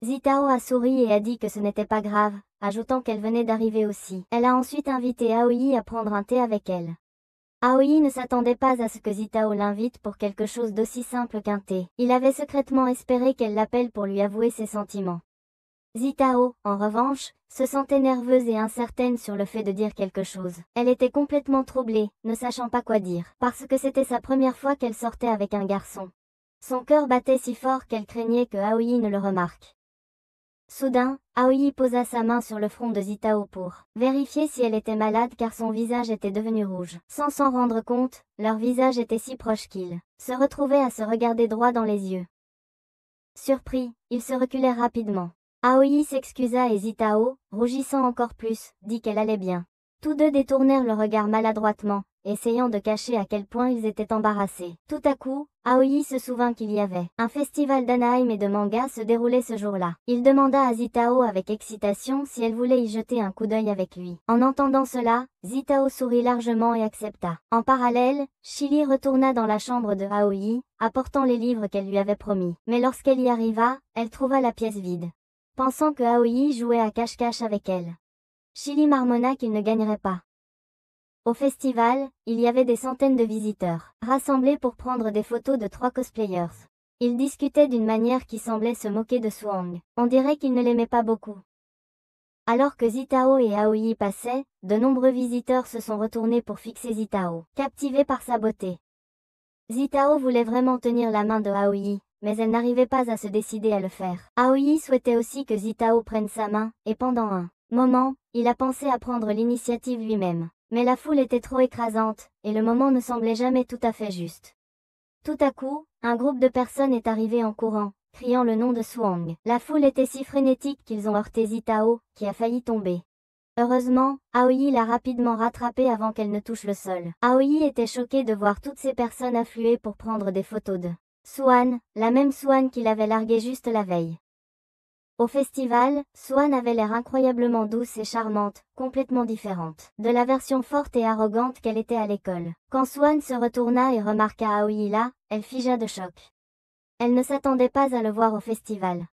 Zitao a souri et a dit que ce n'était pas grave, ajoutant qu'elle venait d'arriver aussi. Elle a ensuite invité Aoi à prendre un thé avec elle. Aoi ne s'attendait pas à ce que Zitao l'invite pour quelque chose d'aussi simple qu'un thé. Il avait secrètement espéré qu'elle l'appelle pour lui avouer ses sentiments. Zitao, en revanche, se sentait nerveuse et incertaine sur le fait de dire quelque chose. Elle était complètement troublée, ne sachant pas quoi dire, parce que c'était sa première fois qu'elle sortait avec un garçon. Son cœur battait si fort qu'elle craignait que Aoi ne le remarque. Soudain, Aoi posa sa main sur le front de Zitao pour vérifier si elle était malade car son visage était devenu rouge. Sans s'en rendre compte, leur visage était si proche qu'ils se retrouvaient à se regarder droit dans les yeux. Surpris, ils se reculèrent rapidement. Aoi s'excusa et Zitao, rougissant encore plus, dit qu'elle allait bien. Tous deux détournèrent le regard maladroitement, essayant de cacher à quel point ils étaient embarrassés. Tout à coup, Aoi se souvint qu'il y avait un festival d'anime et de manga se déroulait ce jour-là. Il demanda à Zitao avec excitation si elle voulait y jeter un coup d'œil avec lui. En entendant cela, Zitao sourit largement et accepta. En parallèle, Chili retourna dans la chambre de Aoi, apportant les livres qu'elle lui avait promis. Mais lorsqu'elle y arriva, elle trouva la pièce vide. Pensant que Aoi jouait à cache-cache avec elle, Chili marmonna qu'il ne gagnerait pas. Au festival, il y avait des centaines de visiteurs, rassemblés pour prendre des photos de 3 cosplayers. Ils discutaient d'une manière qui semblait se moquer de Swang. On dirait qu'ils ne l'aimaient pas beaucoup. Alors que Zitao et Aoi passaient, de nombreux visiteurs se sont retournés pour fixer Zitao, captivés par sa beauté. Zitao voulait vraiment tenir la main de Aoi, mais elle n'arrivait pas à se décider à le faire. Aoi souhaitait aussi que Zitao prenne sa main, et pendant un moment, il a pensé à prendre l'initiative lui-même. Mais la foule était trop écrasante, et le moment ne semblait jamais tout à fait juste. Tout à coup, un groupe de personnes est arrivé en courant, criant le nom de Swang. La foule était si frénétique qu'ils ont heurté Zitao, qui a failli tomber. Heureusement, Aoi l'a rapidement rattrapée avant qu'elle ne touche le sol. Aoi était choquée de voir toutes ces personnes affluer pour prendre des photos de Swan, la même Swan qu'il avait larguée juste la veille. Au festival, Swan avait l'air incroyablement douce et charmante, complètement différente de la version forte et arrogante qu'elle était à l'école. Quand Swan se retourna et remarqua Aoi là, elle figea de choc. Elle ne s'attendait pas à le voir au festival.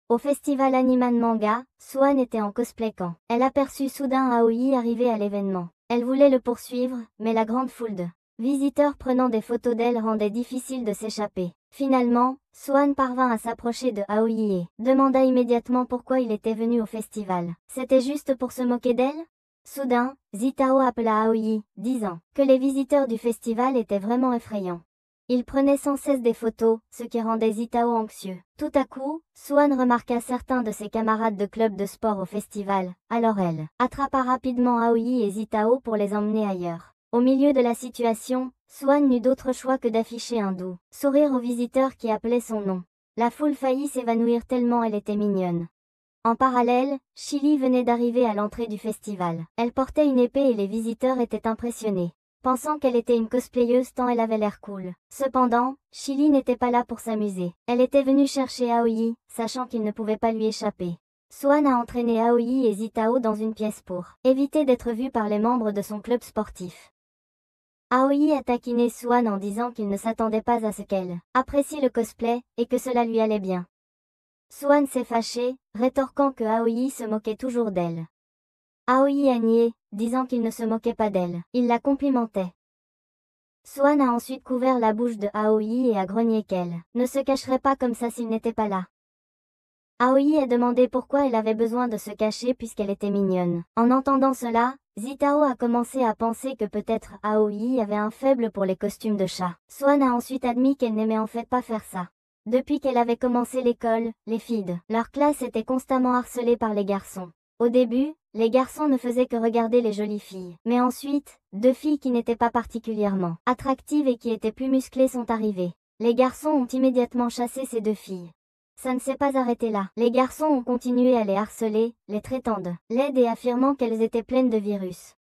Au festival Animan Manga, Swan était en cosplay quand elle aperçut soudain Aoi arriver à l'événement. Elle voulait le poursuivre, mais la grande foule de visiteurs prenant des photos d'elle rendait difficile de s'échapper. Finalement, Swan parvint à s'approcher de Aoi et demanda immédiatement pourquoi il était venu au festival. C'était juste pour se moquer d'elle? Soudain, Zitao appela Aoi, disant que les visiteurs du festival étaient vraiment effrayants. Ils prenaient sans cesse des photos, ce qui rendait Zitao anxieux. Tout à coup, Swan remarqua certains de ses camarades de club de sport au festival, alors elle attrapa rapidement Aoi et Zitao pour les emmener ailleurs. Au milieu de la situation, Swan n'eut d'autre choix que d'afficher un doux sourire aux visiteurs qui appelaient son nom. La foule faillit s'évanouir tellement elle était mignonne. En parallèle, Chili venait d'arriver à l'entrée du festival. Elle portait une épée et les visiteurs étaient impressionnés, pensant qu'elle était une cosplayeuse tant elle avait l'air cool. Cependant, Chili n'était pas là pour s'amuser. Elle était venue chercher Aoi, sachant qu'il ne pouvait pas lui échapper. Swan a entraîné Aoi et Zitao dans une pièce pour éviter d'être vue par les membres de son club sportif. Aoi a taquiné Swan en disant qu'il ne s'attendait pas à ce qu'elle apprécie le cosplay, et que cela lui allait bien. Swan s'est fâché, rétorquant que Aoi se moquait toujours d'elle. Aoi a nié, disant qu'il ne se moquait pas d'elle, il la complimentait. Swan a ensuite couvert la bouche de Aoi et a grogné qu'elle ne se cacherait pas comme ça s'il n'était pas là. Aoi a demandé pourquoi elle avait besoin de se cacher puisqu'elle était mignonne. En entendant cela, Zitao a commencé à penser que peut-être Aoi avait un faible pour les costumes de chat. Swan a ensuite admis qu'elle n'aimait en fait pas faire ça. Depuis qu'elle avait commencé l'école, les filles de leur classe étaient constamment harcelées par les garçons. Au début, les garçons ne faisaient que regarder les jolies filles. Mais ensuite, 2 filles qui n'étaient pas particulièrement attractives et qui étaient plus musclées sont arrivées. Les garçons ont immédiatement chassé ces 2 filles. Ça ne s'est pas arrêté là. Les garçons ont continué à les harceler, les traitant de laides et affirmant qu'elles étaient pleines de virus.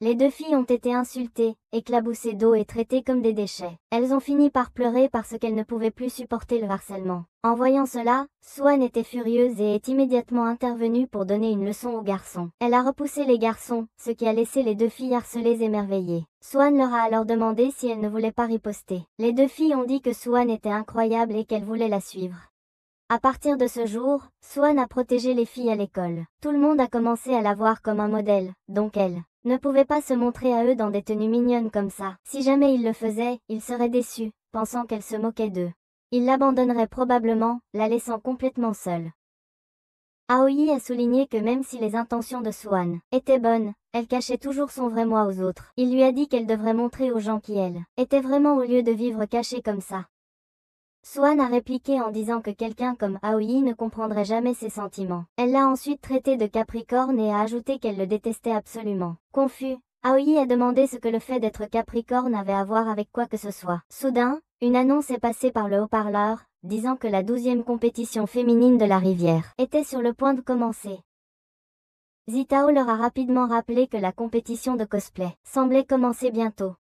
Les 2 filles ont été insultées, éclaboussées d'eau et traitées comme des déchets. Elles ont fini par pleurer parce qu'elles ne pouvaient plus supporter le harcèlement. En voyant cela, Swan était furieuse et est immédiatement intervenue pour donner une leçon aux garçons. Elle a repoussé les garçons, ce qui a laissé les 2 filles harcelées émerveillées. Swan leur a alors demandé si elles ne voulaient pas riposter. Les 2 filles ont dit que Swan était incroyable et qu'elles voulaient la suivre. À partir de ce jour, Swan a protégé les filles à l'école. Tout le monde a commencé à la voir comme un modèle, donc elle ne pouvait pas se montrer à eux dans des tenues mignonnes comme ça. Si jamais il le faisait, ils seraient déçus, pensant qu'elle se moquait d'eux. Ils l'abandonneraient probablement, la laissant complètement seule. Aoi a souligné que même si les intentions de Swan étaient bonnes, elle cachait toujours son vrai moi aux autres. Il lui a dit qu'elle devrait montrer aux gens qui elle était vraiment au lieu de vivre cachée comme ça. Swan a répliqué en disant que quelqu'un comme Aoi ne comprendrait jamais ses sentiments. Elle l'a ensuite traité de Capricorne et a ajouté qu'elle le détestait absolument. Confus, Aoi a demandé ce que le fait d'être Capricorne avait à voir avec quoi que ce soit. Soudain, une annonce est passée par le haut-parleur, disant que la 12e compétition féminine de la rivière était sur le point de commencer. Zitao leur a rapidement rappelé que la compétition de cosplay semblait commencer bientôt.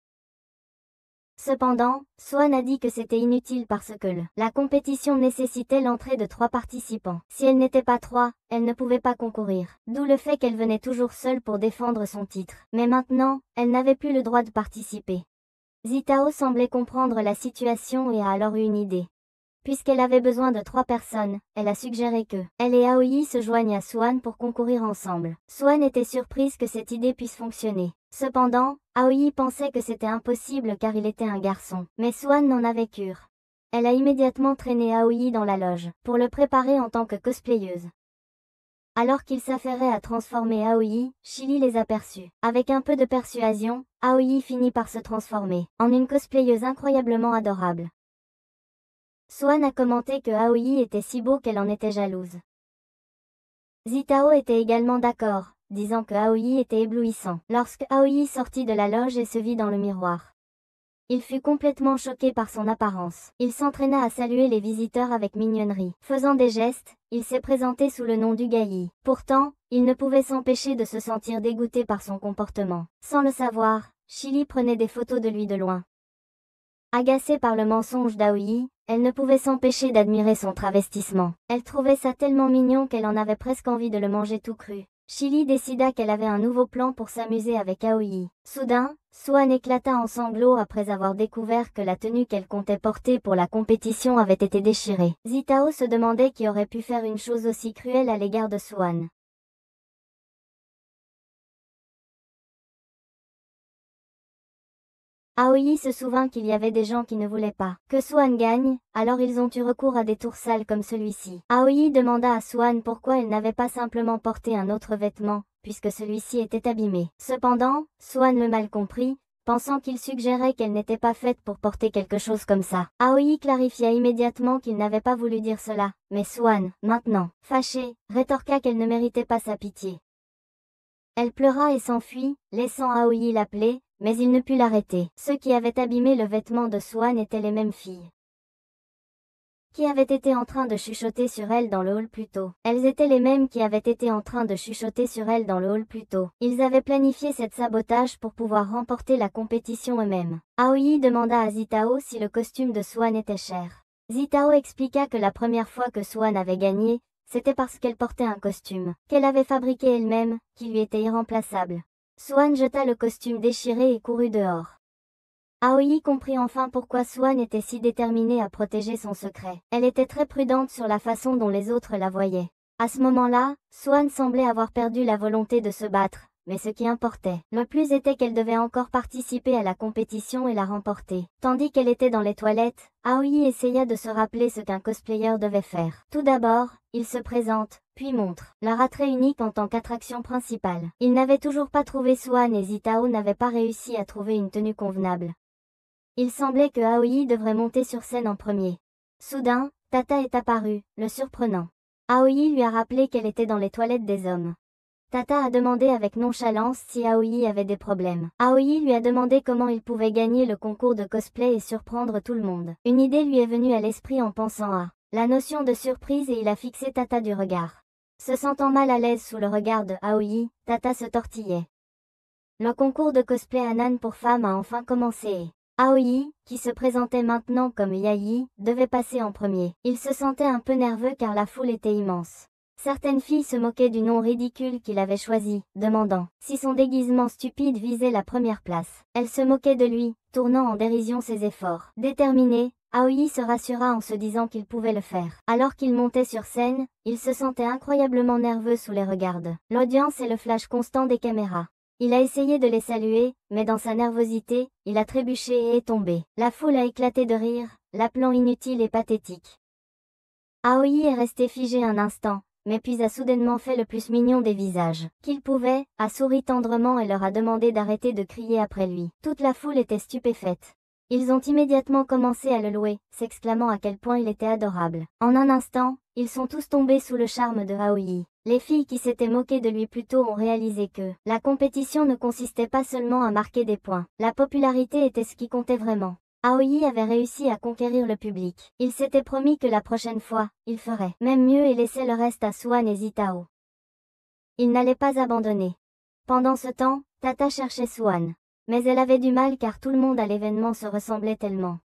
Cependant, Swan a dit que c'était inutile parce que la compétition nécessitait l'entrée de 3 participants. Si elle n'était pas 3, elle ne pouvait pas concourir. D'où le fait qu'elle venait toujours seule pour défendre son titre. Mais maintenant, elle n'avait plus le droit de participer. Zitao semblait comprendre la situation et a alors eu une idée. Puisqu'elle avait besoin de 3 personnes, elle a suggéré que elle et Aoi se joignent à Swan pour concourir ensemble. Swan était surprise que cette idée puisse fonctionner. Cependant, Aoi pensait que c'était impossible car il était un garçon. Mais Swan n'en avait cure. Elle a immédiatement traîné Aoi dans la loge, pour le préparer en tant que cosplayeuse. Alors qu'il s'affairait à transformer Aoi, Chili les aperçut. Avec un peu de persuasion, Aoi finit par se transformer en une cosplayeuse incroyablement adorable. Swan a commenté que Aoi était si beau qu'elle en était jalouse. Zitao était également d'accord, disant que Aoi était éblouissant. Lorsque Aoi sortit de la loge et se vit dans le miroir, il fut complètement choqué par son apparence. Il s'entraîna à saluer les visiteurs avec mignonnerie. Faisant des gestes, il s'est présenté sous le nom d'Ugai. Pourtant, il ne pouvait s'empêcher de se sentir dégoûté par son comportement. Sans le savoir, Chili prenait des photos de lui de loin. Agacée par le mensonge d'Aoi, elle ne pouvait s'empêcher d'admirer son travestissement. Elle trouvait ça tellement mignon qu'elle en avait presque envie de le manger tout cru. Chili décida qu'elle avait un nouveau plan pour s'amuser avec Aoi. Soudain, Swan éclata en sanglots après avoir découvert que la tenue qu'elle comptait porter pour la compétition avait été déchirée. Zitao se demandait qui aurait pu faire une chose aussi cruelle à l'égard de Swan. Aoi se souvint qu'il y avait des gens qui ne voulaient pas que Swan gagne, alors ils ont eu recours à des tours sales comme celui-ci. Aoi demanda à Swan pourquoi elle n'avait pas simplement porté un autre vêtement, puisque celui-ci était abîmé. Cependant, Swan le mal comprit, pensant qu'il suggérait qu'elle n'était pas faite pour porter quelque chose comme ça. Aoi clarifia immédiatement qu'il n'avait pas voulu dire cela, mais Swan, maintenant, fâchée, rétorqua qu'elle ne méritait pas sa pitié. Elle pleura et s'enfuit, laissant Aoi l'appeler, mais il ne put l'arrêter. Ceux qui avaient abîmé le vêtement de Swan étaient les mêmes filles qui avaient été en train de chuchoter sur elle dans le hall plus tôt. Elles étaient les mêmes qui avaient été en train de chuchoter sur elle dans le hall plus tôt. Ils avaient planifié cette sabotage pour pouvoir remporter la compétition eux-mêmes. Aoi demanda à Zitao si le costume de Swan était cher. Zitao expliqua que la première fois que Swan avait gagné, c'était parce qu'elle portait un costume qu'elle avait fabriqué elle-même, qui lui était irremplaçable. Swan jeta le costume déchiré et courut dehors. Aoi comprit enfin pourquoi Swan était si déterminée à protéger son secret. Elle était très prudente sur la façon dont les autres la voyaient. À ce moment-là, Swan semblait avoir perdu la volonté de se battre, mais ce qui importait le plus était qu'elle devait encore participer à la compétition et la remporter. Tandis qu'elle était dans les toilettes, Aoi essaya de se rappeler ce qu'un cosplayer devait faire. Tout d'abord, il se présente, puis montre leur attrait unique en tant qu'attraction principale. Il n'avait toujours pas trouvé Swan et Zitao n'avait pas réussi à trouver une tenue convenable. Il semblait que Aoi devrait monter sur scène en premier. Soudain, Tata est apparue, le surprenant. Aoi lui a rappelé qu'elle était dans les toilettes des hommes. Tata a demandé avec nonchalance si Aoi avait des problèmes. Aoi lui a demandé comment il pouvait gagner le concours de cosplay et surprendre tout le monde. Une idée lui est venue à l'esprit en pensant à la notion de surprise et il a fixé Tata du regard. Se sentant mal à l'aise sous le regard de Aoi, Tata se tortillait. Le concours de cosplay Anan pour femmes a enfin commencé et Aoi, qui se présentait maintenant comme Yai, devait passer en premier. Il se sentait un peu nerveux car la foule était immense. Certaines filles se moquaient du nom ridicule qu'il avait choisi, demandant si son déguisement stupide visait la première place. Elles se moquaient de lui, tournant en dérision ses efforts. Déterminé, Aoi se rassura en se disant qu'il pouvait le faire. Alors qu'il montait sur scène, il se sentait incroyablement nerveux sous les regards de l'audience et le flash constant des caméras. Il a essayé de les saluer, mais dans sa nervosité, il a trébuché et est tombé. La foule a éclaté de rire, l'appelant inutile et pathétique. Aoi est resté figé un instant, mais puis a soudainement fait le plus mignon des visages qu'il pouvait, a souri tendrement et leur a demandé d'arrêter de crier après lui. Toute la foule était stupéfaite. Ils ont immédiatement commencé à le louer, s'exclamant à quel point il était adorable. En un instant, ils sont tous tombés sous le charme de Aoi. Les filles qui s'étaient moquées de lui plus tôt ont réalisé que la compétition ne consistait pas seulement à marquer des points. La popularité était ce qui comptait vraiment. Aoi avait réussi à conquérir le public. Il s'était promis que la prochaine fois, il ferait même mieux et laissait le reste à Swan et Zitao. Il n'allait pas abandonner. Pendant ce temps, Tata cherchait Swan. Mais elle avait du mal car tout le monde à l'événement se ressemblait tellement.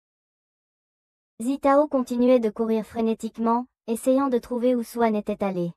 Zitao continuait de courir frénétiquement, essayant de trouver où Swan était allé.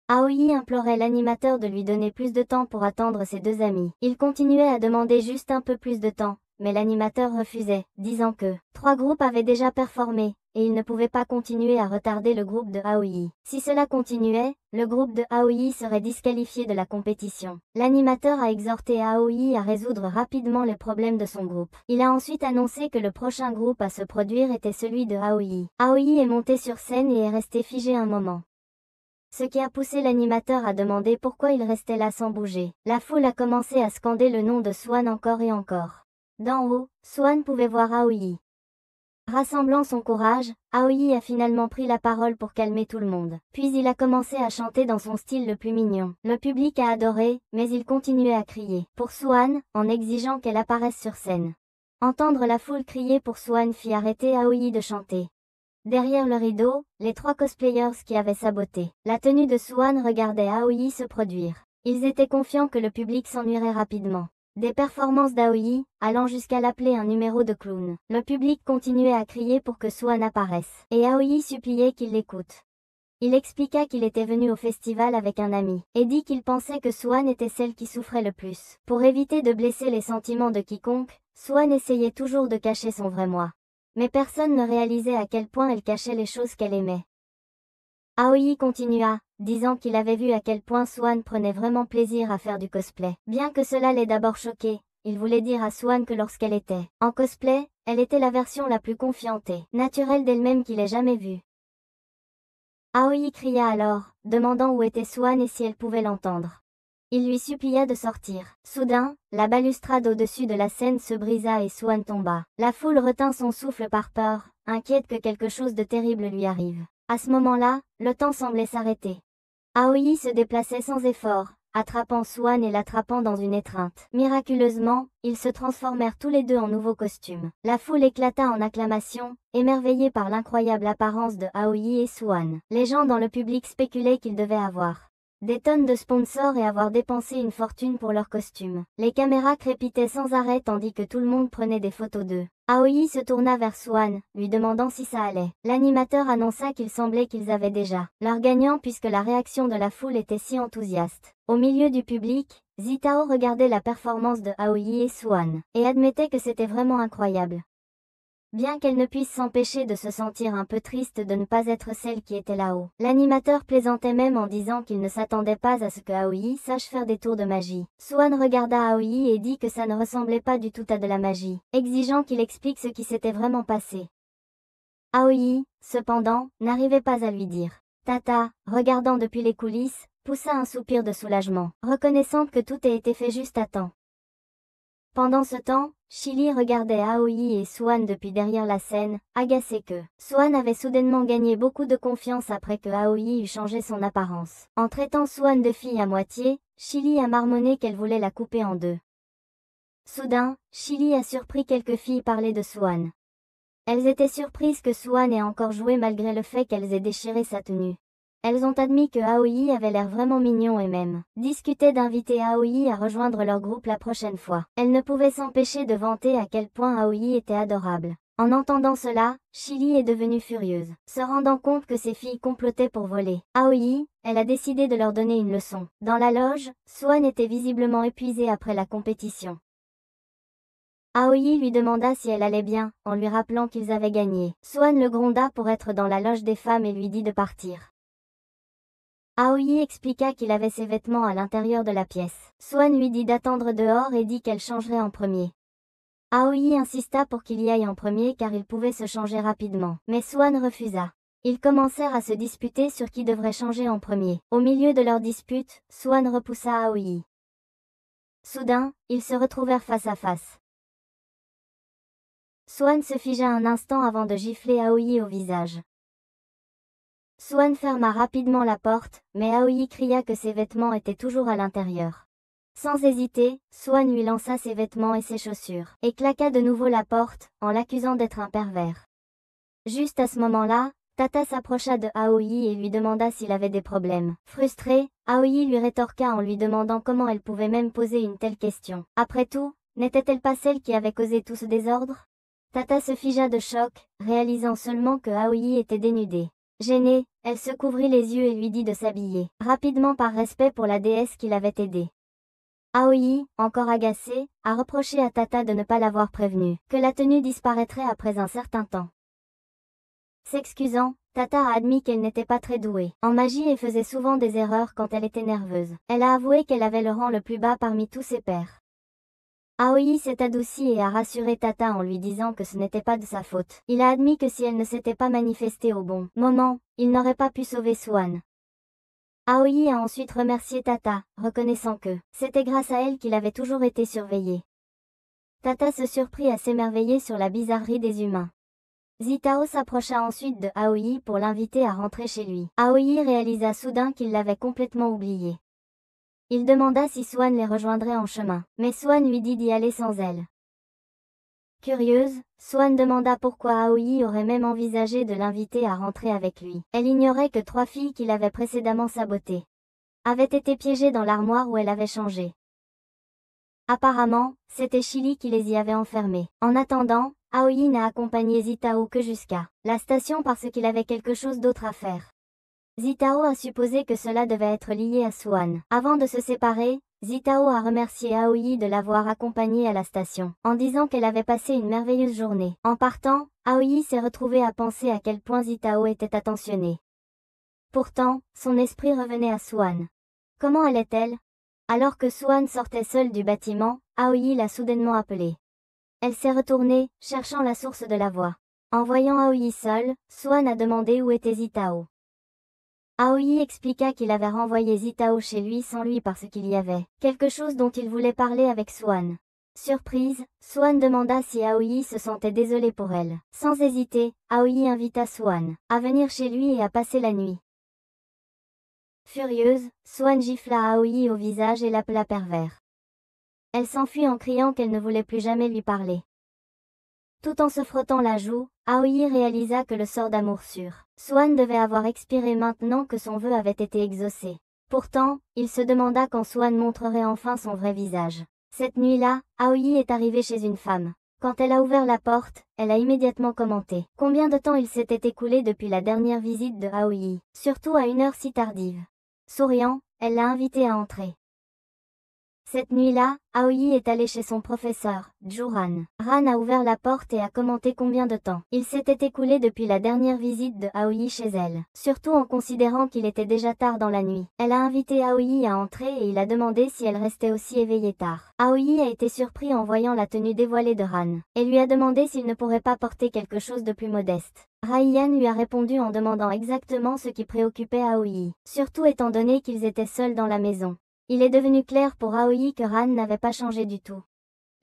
Aoi implorait l'animateur de lui donner plus de temps pour attendre ses deux amis. Il continuait à demander juste un peu plus de temps, mais l'animateur refusait, disant que 3 groupes avaient déjà performé, et il ne pouvait pas continuer à retarder le groupe de Aoi. Si cela continuait, le groupe de Aoi serait disqualifié de la compétition. L'animateur a exhorté Aoi à résoudre rapidement les problèmes de son groupe. Il a ensuite annoncé que le prochain groupe à se produire était celui de Aoi. Aoi est monté sur scène et est resté figé un moment. Ce qui a poussé l'animateur à demander pourquoi il restait là sans bouger. La foule a commencé à scander le nom de Swan encore et encore. D'en haut, Swan pouvait voir Aoi. Rassemblant son courage, Aoi a finalement pris la parole pour calmer tout le monde. Puis il a commencé à chanter dans son style le plus mignon. Le public a adoré, mais il continuait à crier pour Swan, en exigeant qu'elle apparaisse sur scène. Entendre la foule crier pour Swan fit arrêter Aoi de chanter. Derrière le rideau, les 3 cosplayers qui avaient saboté la tenue de Swan regardaient Aoi se produire. Ils étaient confiants que le public s'ennuierait rapidement. Des performances d'Aoi, allant jusqu'à l'appeler un numéro de clown. Le public continuait à crier pour que Swan apparaisse, et Aoi suppliait qu'il l'écoute. Il expliqua qu'il était venu au festival avec un ami, et dit qu'il pensait que Swan était celle qui souffrait le plus. Pour éviter de blesser les sentiments de quiconque, Swan essayait toujours de cacher son vrai moi. Mais personne ne réalisait à quel point elle cachait les choses qu'elle aimait. Aoi continua, disant qu'il avait vu à quel point Swan prenait vraiment plaisir à faire du cosplay. Bien que cela l'ait d'abord choqué, il voulait dire à Swan que lorsqu'elle était en cosplay, elle était la version la plus confiante et naturelle d'elle-même qu'il ait jamais vue. Aoi cria alors, demandant où était Swan et si elle pouvait l'entendre. Il lui supplia de sortir. Soudain, la balustrade au-dessus de la scène se brisa et Swan tomba. La foule retint son souffle par peur, inquiète que quelque chose de terrible lui arrive. À ce moment-là, le temps semblait s'arrêter. Aoi se déplaçait sans effort, attrapant Swan et l'attrapant dans une étreinte. Miraculeusement, ils se transformèrent tous les deux en nouveaux costumes. La foule éclata en acclamations, émerveillée par l'incroyable apparence de Aoi et Swan. Les gens dans le public spéculaient qu'ils devaient avoir des tonnes de sponsors et avoir dépensé une fortune pour leurs costumes. Les caméras crépitaient sans arrêt tandis que tout le monde prenait des photos d'eux. Aoi se tourna vers Swan, lui demandant si ça allait. L'animateur annonça qu'il semblait qu'ils avaient déjà leur gagnant puisque la réaction de la foule était si enthousiaste. Au milieu du public, Zitao regardait la performance de Aoi et Swan, et admettait que c'était vraiment incroyable. Bien qu'elle ne puisse s'empêcher de se sentir un peu triste de ne pas être celle qui était là-haut. L'animateur plaisantait même en disant qu'il ne s'attendait pas à ce que Aoi sache faire des tours de magie. Swan regarda Aoi et dit que ça ne ressemblait pas du tout à de la magie, exigeant qu'il explique ce qui s'était vraiment passé. Aoi, cependant, n'arrivait pas à lui dire. Tata, regardant depuis les coulisses, poussa un soupir de soulagement, reconnaissant que tout ait été fait juste à temps. Pendant ce temps, Chili regardait Aoi et Swan depuis derrière la scène, agacé que Swan avait soudainement gagné beaucoup de confiance après que Aoi eut changé son apparence. En traitant Swan de fille à moitié, Chili a marmonné qu'elle voulait la couper en deux. Soudain, Chili a surpris quelques filles parler de Swan. Elles étaient surprises que Swan ait encore joué malgré le fait qu'elles aient déchiré sa tenue. Elles ont admis que Aoi avait l'air vraiment mignon et même discutaient d'inviter Aoi à rejoindre leur groupe la prochaine fois. Elles ne pouvaient s'empêcher de vanter à quel point Aoi était adorable. En entendant cela, Chili est devenue furieuse. Se rendant compte que ses filles complotaient pour voler Aoi, elle a décidé de leur donner une leçon. Dans la loge, Swan était visiblement épuisée après la compétition. Aoi lui demanda si elle allait bien, en lui rappelant qu'ils avaient gagné. Swan le gronda pour être dans la loge des femmes et lui dit de partir. Aoi expliqua qu'il avait ses vêtements à l'intérieur de la pièce. Swan lui dit d'attendre dehors et dit qu'elle changerait en premier. Aoi insista pour qu'il y aille en premier car il pouvait se changer rapidement. Mais Swan refusa. Ils commencèrent à se disputer sur qui devrait changer en premier. Au milieu de leur dispute, Swan repoussa Aoi. Soudain, ils se retrouvèrent face à face. Swan se figea un instant avant de gifler Aoi au visage. Swan ferma rapidement la porte, mais Aoi cria que ses vêtements étaient toujours à l'intérieur. Sans hésiter, Swan lui lança ses vêtements et ses chaussures, et claqua de nouveau la porte, en l'accusant d'être un pervers. Juste à ce moment-là, Tata s'approcha de Aoi et lui demanda s'il avait des problèmes. Frustrée, Aoi lui rétorqua en lui demandant comment elle pouvait même poser une telle question. Après tout, n'était-elle pas celle qui avait causé tout ce désordre? Tata se figea de choc, réalisant seulement que Aoi était dénudée. Gênée, elle se couvrit les yeux et lui dit de s'habiller, rapidement par respect pour la déesse qui l'avait aidée. Aoi, encore agacée, a reproché à Tata de ne pas l'avoir prévenue, que la tenue disparaîtrait après un certain temps. S'excusant, Tata a admis qu'elle n'était pas très douée en magie et faisait souvent des erreurs quand elle était nerveuse. Elle a avoué qu'elle avait le rang le plus bas parmi tous ses pairs. Aoi s'est adoucie et a rassuré Tata en lui disant que ce n'était pas de sa faute. Il a admis que si elle ne s'était pas manifestée au bon moment, il n'aurait pas pu sauver Swan. Aoi a ensuite remercié Tata, reconnaissant que c'était grâce à elle qu'il avait toujours été surveillé. Tata se surprit à s'émerveiller sur la bizarrerie des humains. Zitao s'approcha ensuite de Aoi pour l'inviter à rentrer chez lui. Aoi réalisa soudain qu'il l'avait complètement oublié. Il demanda si Swan les rejoindrait en chemin, mais Swan lui dit d'y aller sans elle. Curieuse, Swan demanda pourquoi Aoi aurait même envisagé de l'inviter à rentrer avec lui. Elle ignorait que 3 filles qu'il avait précédemment sabotées avaient été piégées dans l'armoire où elle avait changé. Apparemment, c'était Chili qui les y avait enfermées. En attendant, Aoi n'a accompagné Zitao que jusqu'à la station parce qu'il avait quelque chose d'autre à faire. Zitao a supposé que cela devait être lié à Swan. Avant de se séparer, Zitao a remercié Aoi de l'avoir accompagnée à la station, en disant qu'elle avait passé une merveilleuse journée. En partant, Aoi s'est retrouvée à penser à quel point Zitao était attentionnée. Pourtant, son esprit revenait à Swan. Comment allait-elle? Alors que Swan sortait seule du bâtiment, Aoi l'a soudainement appelée. Elle s'est retournée, cherchant la source de la voix. En voyant Aoi seule, Swan a demandé où était Zitao. Aoi expliqua qu'il avait renvoyé Zitao chez lui sans lui parce qu'il y avait quelque chose dont il voulait parler avec Swan. Surprise, Swan demanda si Aoi se sentait désolée pour elle. Sans hésiter, Aoi invita Swan à venir chez lui et à passer la nuit. Furieuse, Swan gifla Aoi au visage et l'appela pervers. Elle s'enfuit en criant qu'elle ne voulait plus jamais lui parler. Tout en se frottant la joue, Aoi réalisa que le sort d'amour sûr Swan devait avoir expiré maintenant que son vœu avait été exaucé. Pourtant, il se demanda quand Swan montrerait enfin son vrai visage. Cette nuit-là, Aoi est arrivée chez une femme. Quand elle a ouvert la porte, elle a immédiatement commenté combien de temps il s'était écoulé depuis la dernière visite de Aoi, surtout à une heure si tardive. Souriant, elle l'a invitée à entrer. Cette nuit-là, Aoi est allée chez son professeur, Juran. Ran a ouvert la porte et a commenté combien de temps il s'était écoulé depuis la dernière visite de Aoi chez elle, surtout en considérant qu'il était déjà tard dans la nuit. Elle a invité Aoi à entrer et il a demandé si elle restait aussi éveillée tard. Aoi a été surpris en voyant la tenue dévoilée de Ran, et lui a demandé s'il ne pourrait pas porter quelque chose de plus modeste. Ryan lui a répondu en demandant exactement ce qui préoccupait Aoi, surtout étant donné qu'ils étaient seuls dans la maison. Il est devenu clair pour Aoi que Ran n'avait pas changé du tout.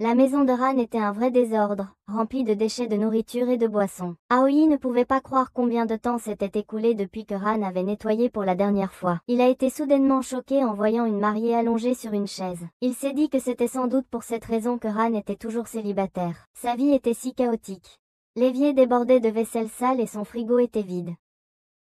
La maison de Ran était un vrai désordre, rempli de déchets de nourriture et de boissons. Aoi ne pouvait pas croire combien de temps s'était écoulé depuis que Ran avait nettoyé pour la dernière fois. Il a été soudainement choqué en voyant une mariée allongée sur une chaise. Il s'est dit que c'était sans doute pour cette raison que Ran était toujours célibataire. Sa vie était si chaotique. L'évier débordait de vaisselle sale et son frigo était vide.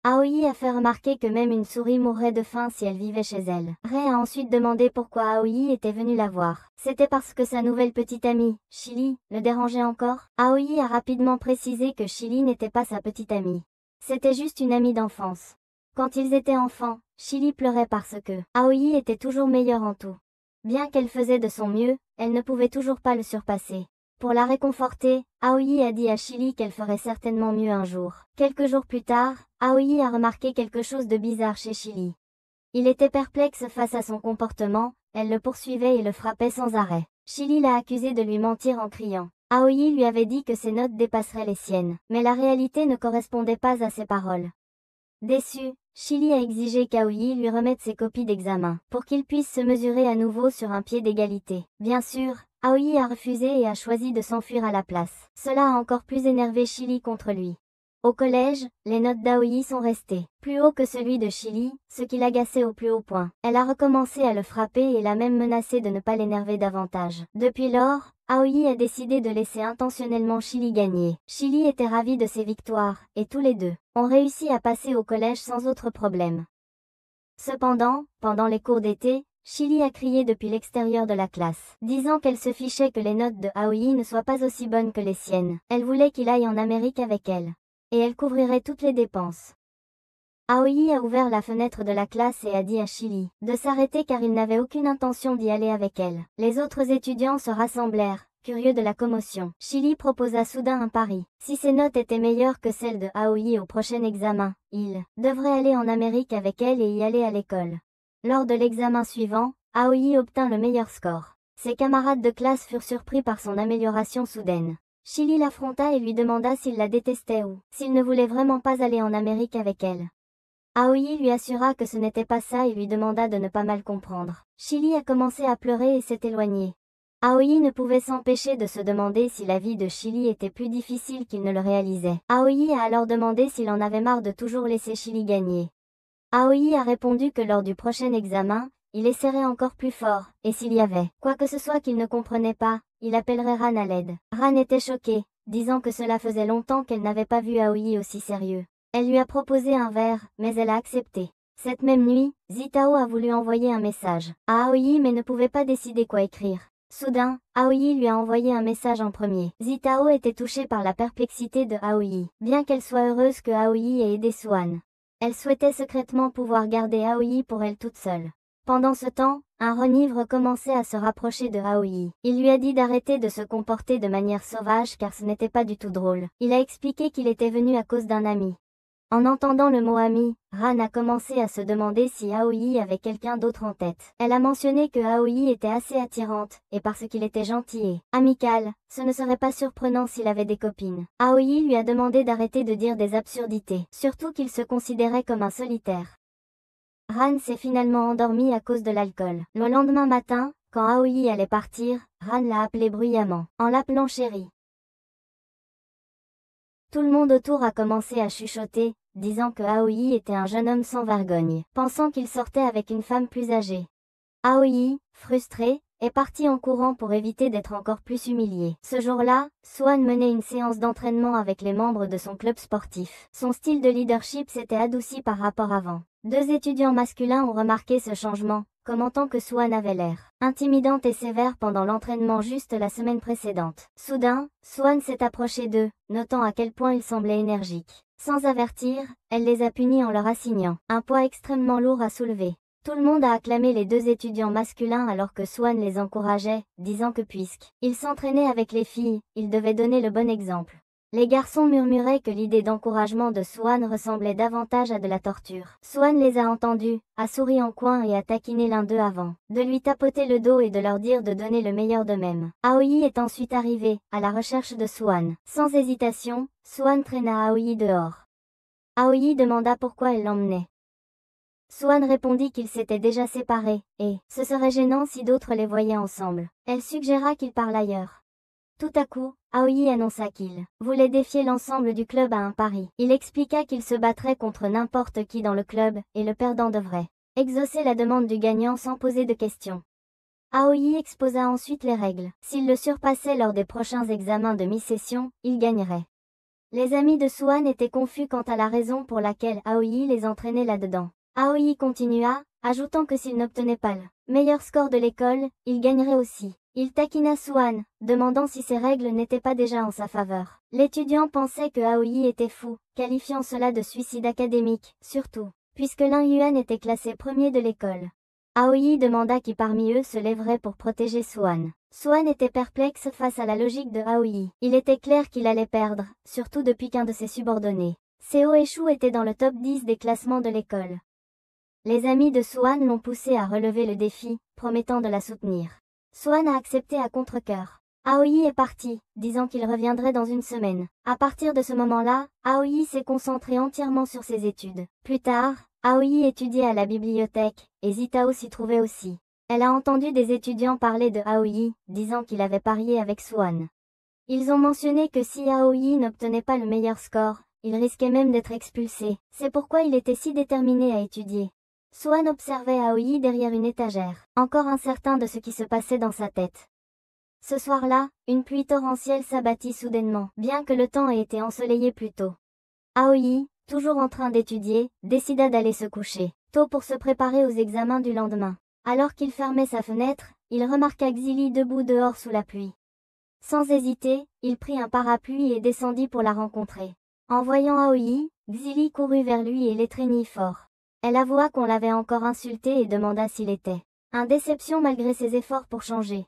Aoi a fait remarquer que même une souris mourrait de faim si elle vivait chez elle. Rei a ensuite demandé pourquoi Aoi était venue la voir. C'était parce que sa nouvelle petite amie, Chili, le dérangeait encore. Aoi a rapidement précisé que Chili n'était pas sa petite amie. C'était juste une amie d'enfance. Quand ils étaient enfants, Chili pleurait parce que Aoi était toujours meilleure en tout. Bien qu'elle faisait de son mieux, elle ne pouvait toujours pas le surpasser. Pour la réconforter, Aoi a dit à Chili qu'elle ferait certainement mieux un jour. Quelques jours plus tard, Aoi a remarqué quelque chose de bizarre chez Chili. Il était perplexe face à son comportement, elle le poursuivait et le frappait sans arrêt. Chili l'a accusé de lui mentir en criant. Aoi lui avait dit que ses notes dépasseraient les siennes, mais la réalité ne correspondait pas à ses paroles. Déçu, Chili a exigé qu'Aoi lui remette ses copies d'examen, pour qu'il puisse se mesurer à nouveau sur un pied d'égalité. Bien sûr, Aoi a refusé et a choisi de s'enfuir à la place. Cela a encore plus énervé Chili contre lui. Au collège, les notes d'Aoi sont restées plus haut que celui de Chili, ce qui l'agaçait au plus haut point. Elle a recommencé à le frapper et l'a même menacé de ne pas l'énerver davantage. Depuis lors, Aoi a décidé de laisser intentionnellement Chili gagner. Chili était ravi de ses victoires, et tous les deux ont réussi à passer au collège sans autre problème. Cependant, pendant les cours d'été, Chili a crié depuis l'extérieur de la classe, disant qu'elle se fichait que les notes de Aoi ne soient pas aussi bonnes que les siennes. Elle voulait qu'il aille en Amérique avec elle. Et elle couvrirait toutes les dépenses. Aoi a ouvert la fenêtre de la classe et a dit à Chili de s'arrêter car il n'avait aucune intention d'y aller avec elle. Les autres étudiants se rassemblèrent, curieux de la commotion. Chili proposa soudain un pari. Si ses notes étaient meilleures que celles de Aoi au prochain examen, il devrait aller en Amérique avec elle et y aller à l'école. Lors de l'examen suivant, Aoi obtint le meilleur score. Ses camarades de classe furent surpris par son amélioration soudaine. Chili l'affronta et lui demanda s'il la détestait ou s'il ne voulait vraiment pas aller en Amérique avec elle. Aoi lui assura que ce n'était pas ça et lui demanda de ne pas mal comprendre. Chili a commencé à pleurer et s'est éloigné. Aoi ne pouvait s'empêcher de se demander si la vie de Chili était plus difficile qu'il ne le réalisait. Aoi a alors demandé s'il en avait marre de toujours laisser Chili gagner. Aoi a répondu que lors du prochain examen, il essaierait encore plus fort, et s'il y avait quoi que ce soit qu'il ne comprenait pas, il appellerait Ran à l'aide. Ran était choquée, disant que cela faisait longtemps qu'elle n'avait pas vu Aoi aussi sérieux. Elle lui a proposé un verre, mais elle a accepté. Cette même nuit, Zitao a voulu envoyer un message à Aoi mais ne pouvait pas décider quoi écrire. Soudain, Aoi lui a envoyé un message en premier. Zitao était touchée par la perplexité de Aoi, bien qu'elle soit heureuse que Aoi ait aidé Swan. Elle souhaitait secrètement pouvoir garder Aoi pour elle toute seule. Pendant ce temps, un renivre commençait à se rapprocher de Aoi. Il lui a dit d'arrêter de se comporter de manière sauvage car ce n'était pas du tout drôle. Il a expliqué qu'il était venu à cause d'un ami. En entendant le mot ami, Ran a commencé à se demander si Aoi avait quelqu'un d'autre en tête. Elle a mentionné que Aoi était assez attirante, et parce qu'il était gentil et amical, ce ne serait pas surprenant s'il avait des copines. Aoi lui a demandé d'arrêter de dire des absurdités, surtout qu'il se considérait comme un solitaire. Ran s'est finalement endormi à cause de l'alcool. Le lendemain matin, quand Aoi allait partir, Ran l'a appelé bruyamment, en l'appelant chérie. Tout le monde autour a commencé à chuchoter, disant que Aoi était un jeune homme sans vergogne, pensant qu'il sortait avec une femme plus âgée. Aoi, frustré, est parti en courant pour éviter d'être encore plus humilié. Ce jour-là, Swan menait une séance d'entraînement avec les membres de son club sportif. Son style de leadership s'était adouci par rapport avant. Deux étudiants masculins ont remarqué ce changement, commentant que Swan avait l'air intimidante et sévère pendant l'entraînement juste la semaine précédente. Soudain, Swan s'est approché d'eux, notant à quel point il semblait énergique. Sans avertir, elle les a punis en leur assignant un poids extrêmement lourd à soulever. Tout le monde a acclamé les deux étudiants masculins alors que Swan les encourageait, disant que puisqu'ils s'entraînaient avec les filles, ils devaient donner le bon exemple. Les garçons murmuraient que l'idée d'encouragement de Swan ressemblait davantage à de la torture. Swan les a entendus, a souri en coin et a taquiné l'un d'eux avant de lui tapoter le dos et de leur dire de donner le meilleur d'eux-mêmes. Aoi est ensuite arrivé, à la recherche de Swan. Sans hésitation, Swan traîna Aoi dehors. Aoi demanda pourquoi elle l'emmenait. Swan répondit qu'ils s'étaient déjà séparés, et ce serait gênant si d'autres les voyaient ensemble. Elle suggéra qu'ils parlent ailleurs. Tout à coup, Aoi annonça qu'il voulait défier l'ensemble du club à un pari. Il expliqua qu'il se battrait contre n'importe qui dans le club, et le perdant devrait exaucer la demande du gagnant sans poser de questions. Aoi exposa ensuite les règles. S'il le surpassait lors des prochains examens de mi-session, il gagnerait. Les amis de Swan étaient confus quant à la raison pour laquelle Aoi les entraînait là-dedans. Aoi continua, ajoutant que s'il n'obtenait pas le meilleur score de l'école, il gagnerait aussi. Il taquina Swan, demandant si ces règles n'étaient pas déjà en sa faveur. L'étudiant pensait que Aoi était fou, qualifiant cela de suicide académique, surtout, puisque Lin Yuan était classé premier de l'école. Aoi demanda qui parmi eux se lèverait pour protéger Swan. Swan était perplexe face à la logique de Aoi. Il était clair qu'il allait perdre, surtout depuis qu'un de ses subordonnés, Seo Eshu, était dans le top 10 des classements de l'école. Les amis de Swan l'ont poussé à relever le défi, promettant de la soutenir. Swan a accepté à contre-cœur. Aoi est parti, disant qu'il reviendrait dans une semaine. À partir de ce moment-là, Aoi s'est concentré entièrement sur ses études. Plus tard, Aoi étudiait à la bibliothèque, et Zitao s'y trouvait aussi. Elle a entendu des étudiants parler de Aoi, disant qu'il avait parié avec Swan. Ils ont mentionné que si Aoi n'obtenait pas le meilleur score, il risquait même d'être expulsé. C'est pourquoi il était si déterminé à étudier. Swan observait Aoi derrière une étagère, encore incertain de ce qui se passait dans sa tête. Ce soir-là, une pluie torrentielle s'abattit soudainement, bien que le temps ait été ensoleillé plus tôt. Aoi, toujours en train d'étudier, décida d'aller se coucher, tôt pour se préparer aux examens du lendemain. Alors qu'il fermait sa fenêtre, il remarqua Xili debout dehors sous la pluie. Sans hésiter, il prit un parapluie et descendit pour la rencontrer. En voyant Aoi, Xili courut vers lui et l'étreignit fort. Elle avoua qu'on l'avait encore insulté et demanda s'il était en déception malgré ses efforts pour changer.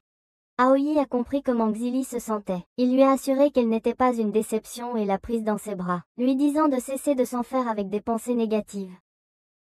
Aoi a compris comment Xili se sentait. Il lui a assuré qu'elle n'était pas une déception et l'a prise dans ses bras, lui disant de cesser de s'en faire avec des pensées négatives.